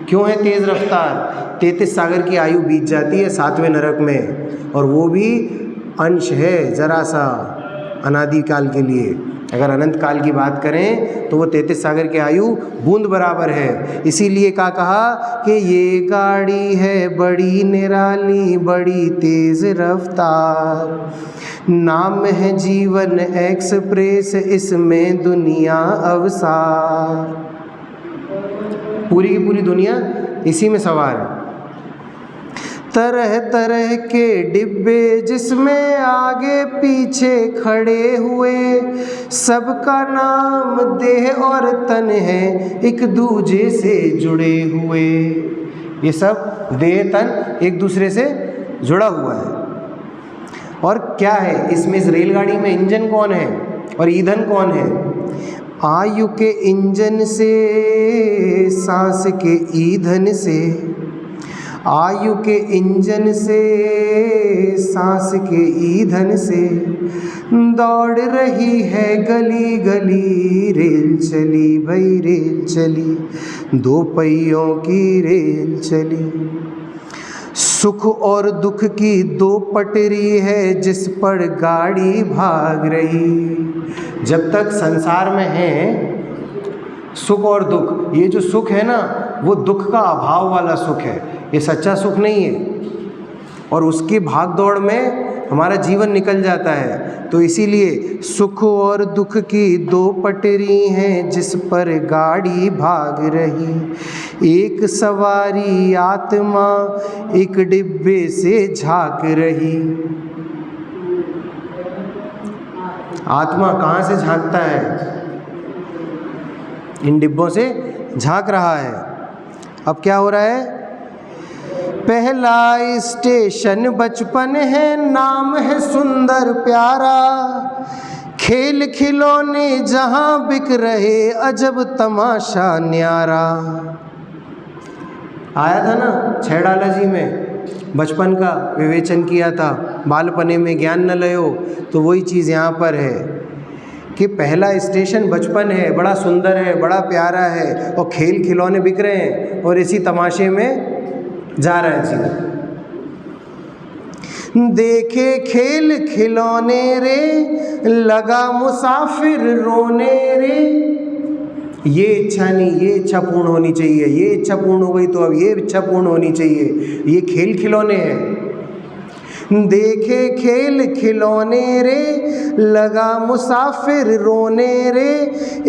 क्यों है तेज रफ्तार? 33 सागर की आयु बीत जाती है 7वें नरक में, और वो भी अंश है जरा सा अनादिकाल के लिए। अगर अनंत काल की बात करें तो वो 33 सागर की आयु बूंद बराबर है। इसीलिए क्या कहा कि ये गाड़ी है बड़ी निराली, बड़ी तेज रफ्तार, नाम है जीवन एक्सप्रेस, इसमें दुनिया अवसार। पूरी की पूरी दुनिया इसी में सवार है। तरह तरह के डिब्बे जिसमें आगे पीछे खड़े हुए, सबका नाम देह और तन है, एक दूजे से जुड़े हुए। ये सब देह तन एक दूसरे से जुड़ा हुआ है। और क्या है इसमें, इस रेलगाड़ी में इंजन कौन है और ईंधन कौन है? आयु के इंजन से, सांस के ईंधन से, आयु के इंजन से, सांस के ईंधन से, दौड़ रही है गली गली, रेल चली भई रेल चली, दो पहियों की रेल चली। सुख और दुख की दो पटरी है, जिस पर गाड़ी भाग रही। जब तक संसार में है सुख और दुख, ये जो सुख है ना वो दुख का अभाव वाला सुख है, ये सच्चा सुख नहीं है। और उसकी भाग दौड़ में हमारा जीवन निकल जाता है। तो इसीलिए सुख और दुख की दो पटरी हैं, जिस पर गाड़ी भाग रही। एक सवारी आत्मा एक डिब्बे से झांक रही। आत्मा कहाँ से झांकता है? इन डिब्बों से झांक रहा है। अब क्या हो रहा है? पहला स्टेशन बचपन है, नाम है सुंदर प्यारा, खेल खिलौने जहां बिक रहे, अजब तमाशा न्यारा। आया था ना छैड़ाला जी में, बचपन का विवेचन किया था, बालपने में ज्ञान न लयो। तो वही चीज़ यहाँ पर है कि पहला स्टेशन बचपन है, बड़ा सुंदर है, बड़ा प्यारा है, और खेल खिलौने बिक रहे हैं और इसी तमाशे में जा रहा है जीवन। देखे खेल खिलौने रे, लगा मुसाफिर रोने रे। ये इच्छा नहीं, ये इच्छा पूर्ण होनी चाहिए, ये इच्छा पूर्ण हो गई तो अब ये इच्छा पूर्ण होनी चाहिए। ये खेल खिलौने हैं। देखे खेल खिलौने रे, लगा मुसाफिर रोने रे,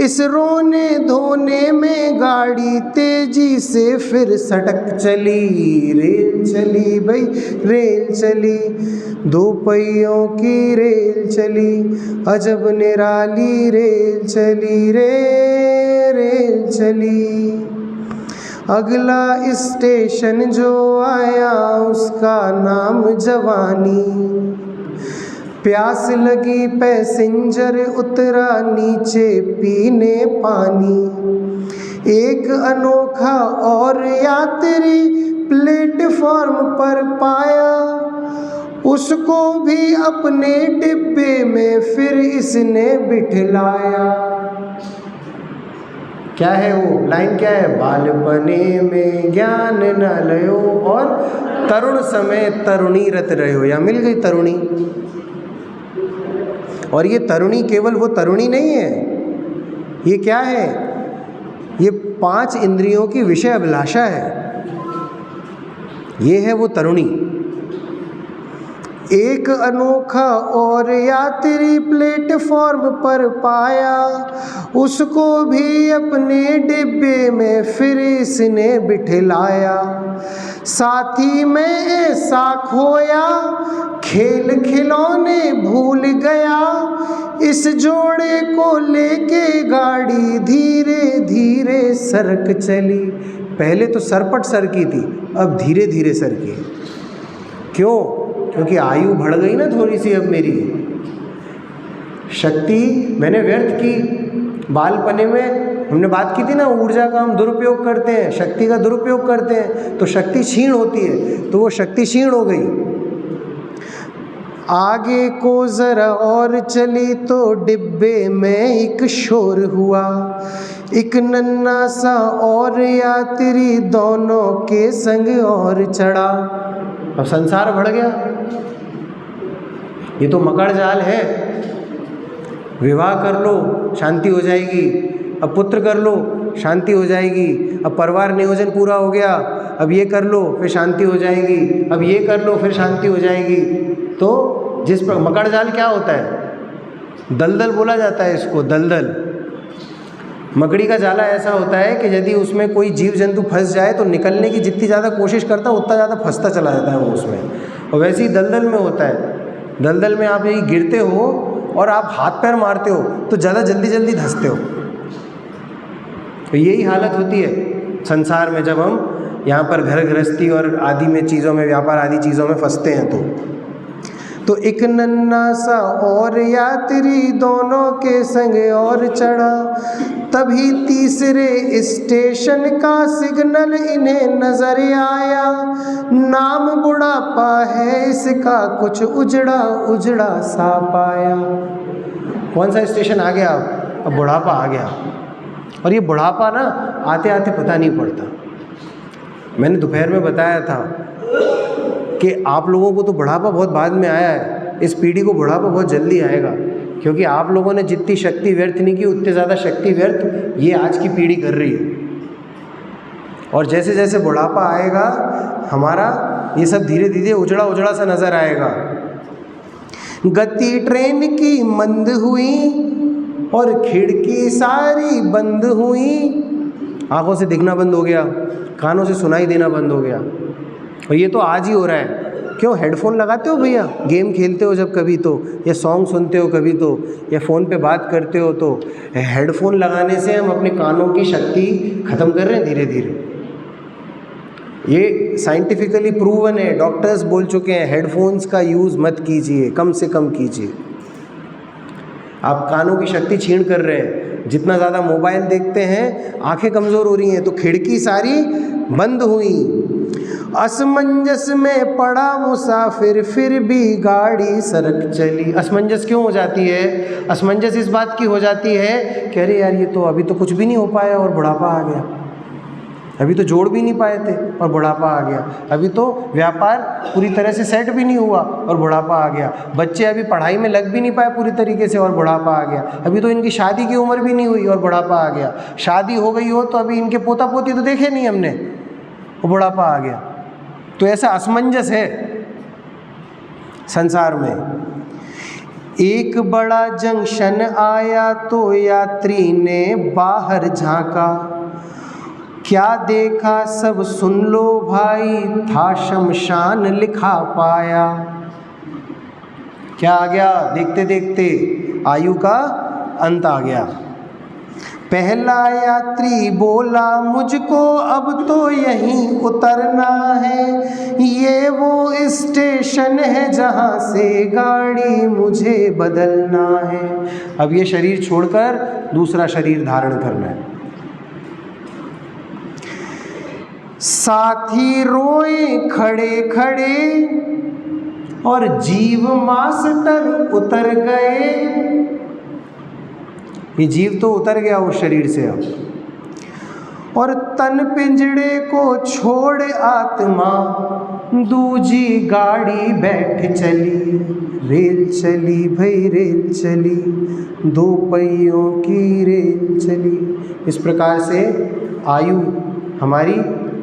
इस रोने धोने में गाड़ी तेजी से फिर सटक चली। रेल चली भई रेल चली, दो पहियों की रेल चली, अजब निराली रेल चली रे, रेल चली। अगला स्टेशन जो आया उसका नाम जवानी, प्यास लगी पैसेंजर उतरा नीचे पीने पानी। एक अनोखा और यात्री प्लेटफॉर्म पर पाया, उसको भी अपने डिब्बे में फिर इसने बिठलाया। क्या है वो लाइन? क्या है? बालपने में ज्ञान न लयो और तरुण समय तरुणी रत रहो। या मिल गई तरुणी। और ये तरुणी केवल वो तरुणी नहीं है, ये क्या है? ये 5 इंद्रियों की विषय अभिलाषा है। ये है वो तरुणी। एक अनोखा और यात्री प्लेटफॉर्म पर पाया, उसको भी अपने डिब्बे में फिर इसने बिठलाया। साथी में ऐसा खोया, खेल खिलौने भूल गया, इस जोड़े को लेके गाड़ी धीरे धीरे सरक चली। पहले तो सरपट सरकी थी, अब धीरे धीरे सरकी। क्यों? क्योंकि आयु बढ़ गई ना थोड़ी सी अब मेरी। शक्ति मैंने व्यर्थ की। बालपने में हमने बात की थी ना, ऊर्जा का हम दुरुपयोग करते हैं, शक्ति का दुरुपयोग करते हैं तो शक्ति क्षीण होती है, तो वो शक्ति क्षीण हो गई। आगे को ज़रा और चली तो डिब्बे में एक शोर हुआ, एक नन्हा सा और यात्री दोनों के संग और चढ़ा। अब संसार बढ़ गया। ये तो मकड़ जाल है। विवाह कर लो शांति हो जाएगी, अब पुत्र कर लो शांति हो जाएगी, अब परिवार नियोजन पूरा हो गया, अब ये कर लो फिर शांति हो जाएगी, अब ये कर लो फिर शांति हो जाएगी। तो जिस पर मकड़ जाल क्या होता है, दलदल बोला जाता है इसको, दलदल। मकड़ी का जाला ऐसा होता है कि यदि उसमें कोई जीव जंतु फंस जाए तो निकलने की जितनी ज़्यादा कोशिश करता है उतना ज़्यादा फंसता चला जाता है वो उसमें। और वैसे ही दलदल में होता है, दलदल में आप यही गिरते हो और आप हाथ पैर मारते हो तो ज़्यादा जल्दी जल्दी धंसते हो। तो यही हालत होती है संसार में, जब हम यहाँ पर घर गृहस्थी और आदि में चीज़ों में, व्यापार आदि चीज़ों में फंसते हैं। तो एक नन्हा सा और यात्री दोनों के संग और चढ़ा, तभी तीसरे स्टेशन का सिग्नल इन्हें नजर आया। नाम बुढ़ापा है इसका, कुछ उजड़ा उजड़ा सा पाया। कौन सा स्टेशन आ गया? अब बुढ़ापा आ गया। और ये बुढ़ापा ना आते आते पता नहीं पड़ता। मैंने दोपहर में बताया था कि आप लोगों को तो बुढ़ापा बहुत बाद में आया है, इस पीढ़ी को बुढ़ापा बहुत जल्दी आएगा, क्योंकि आप लोगों ने जितनी शक्ति व्यर्थ नहीं की उतनी ज़्यादा शक्ति व्यर्थ ये आज की पीढ़ी कर रही है। और जैसे जैसे बुढ़ापा आएगा हमारा ये सब धीरे धीरे उजड़ा उजड़ा सा नज़र आएगा। गति ट्रेन की मंद हुई और खिड़की सारी बंद हुई। आंखों से दिखना बंद हो गया, कानों से सुनाई देना बंद हो गया। और ये तो आज ही हो रहा है। क्यों? हेडफोन लगाते हो भैया, गेम खेलते हो जब कभी तो, या सॉन्ग सुनते हो कभी तो, या फ़ोन पे बात करते हो तो हेडफोन लगाने से हम अपने कानों की शक्ति ख़त्म कर रहे हैं धीरे धीरे। ये साइंटिफिकली प्रूवन है, डॉक्टर्स बोल चुके हैं हेडफोन्स का यूज़ मत कीजिए, कम से कम कीजिए। आप कानों की शक्ति छीन कर रहे हैं। जितना ज़्यादा मोबाइल देखते हैं आंखें कमज़ोर हो रही हैं। तो खिड़की सारी बंद हुई। असमंजस में पड़ा मुसाफिर, फिर भी गाड़ी सरक चली। असमंजस क्यों हो जाती है? असमंजस इस बात की हो जाती है कि अरे यार ये तो अभी तो कुछ भी नहीं हो पाया और बुढ़ापा आ गया, अभी तो जोड़ भी नहीं पाए थे और बुढ़ापा आ गया, अभी तो व्यापार पूरी तरह से सेट भी नहीं हुआ और बुढ़ापा आ गया, बच्चे अभी पढ़ाई में लग भी नहीं पाए पूरी तरीके से और बुढ़ापा आ गया, अभी तो इनकी शादी की उम्र भी नहीं हुई और बुढ़ापा आ गया, शादी हो गई हो तो अभी इनके पोता पोती तो देखे नहीं हमने, वो बुढ़ापा आ गया। तो ऐसा असमंजस है संसार में। एक बड़ा जंक्शन आया तो यात्री ने बाहर झांका, क्या देखा सब सुन लो भाई, था शमशान लिखा पाया। क्या आ गया? देखते देखते आयु का अंत आ गया। पहला यात्री बोला मुझको अब तो यहीं उतरना है, ये वो स्टेशन है जहाँ से गाड़ी मुझे बदलना है। अब ये शरीर छोड़कर दूसरा शरीर धारण करना है। साथी रोए खड़े खड़े और जीव मास्टर उतर गए। ये जीव तो उतर गया उस शरीर से अब, और तन पिंजड़े को छोड़ आत्मा दूजी गाड़ी बैठ चली। रेल चली भाई रेल चली, दो पहियों की रेल चली। इस प्रकार से आयु हमारी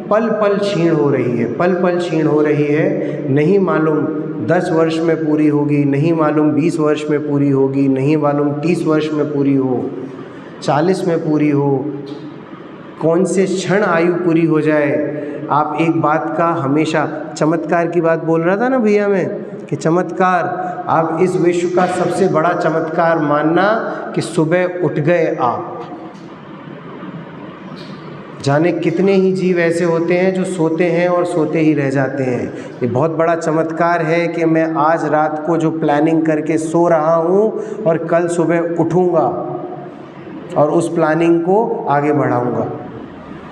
पल पल क्षीण हो रही है, पल पल क्षीण हो रही है। नहीं मालूम 10 वर्ष में पूरी होगी, नहीं मालूम 20 वर्ष में पूरी होगी, नहीं मालूम 30 वर्ष में पूरी हो, 40 में पूरी हो, कौन से क्षण आयु पूरी हो जाए। आप एक बात का हमेशा, चमत्कार की बात बोल रहा था ना भैया मैं, कि चमत्कार, आप इस विश्व का सबसे बड़ा चमत्कार मानना कि सुबह उठ गए आप। जाने कितने ही जीव ऐसे होते हैं जो सोते हैं और सोते ही रह जाते हैं। ये बहुत बड़ा चमत्कार है कि मैं आज रात को जो प्लानिंग करके सो रहा हूँ और कल सुबह उठूँगा और उस प्लानिंग को आगे बढ़ाऊँगा।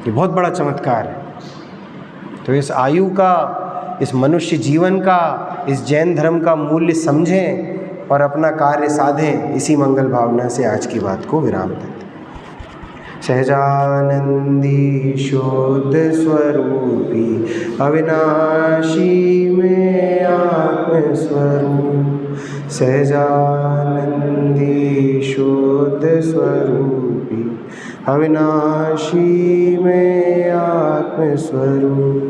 ये बहुत बड़ा चमत्कार है। तो इस आयु का, इस मनुष्य जीवन का, इस जैन धर्म का मूल्य समझें और अपना कार्य साधें। इसी मंगल भावना से आज की बात को विराम दें। सहजानंदी शुद्ध स्वरूपी अविनाशी में आत्मस्वरूप, सहजानंदी शुद्ध स्वरूपी अविनाशी में आत्मस्वरूप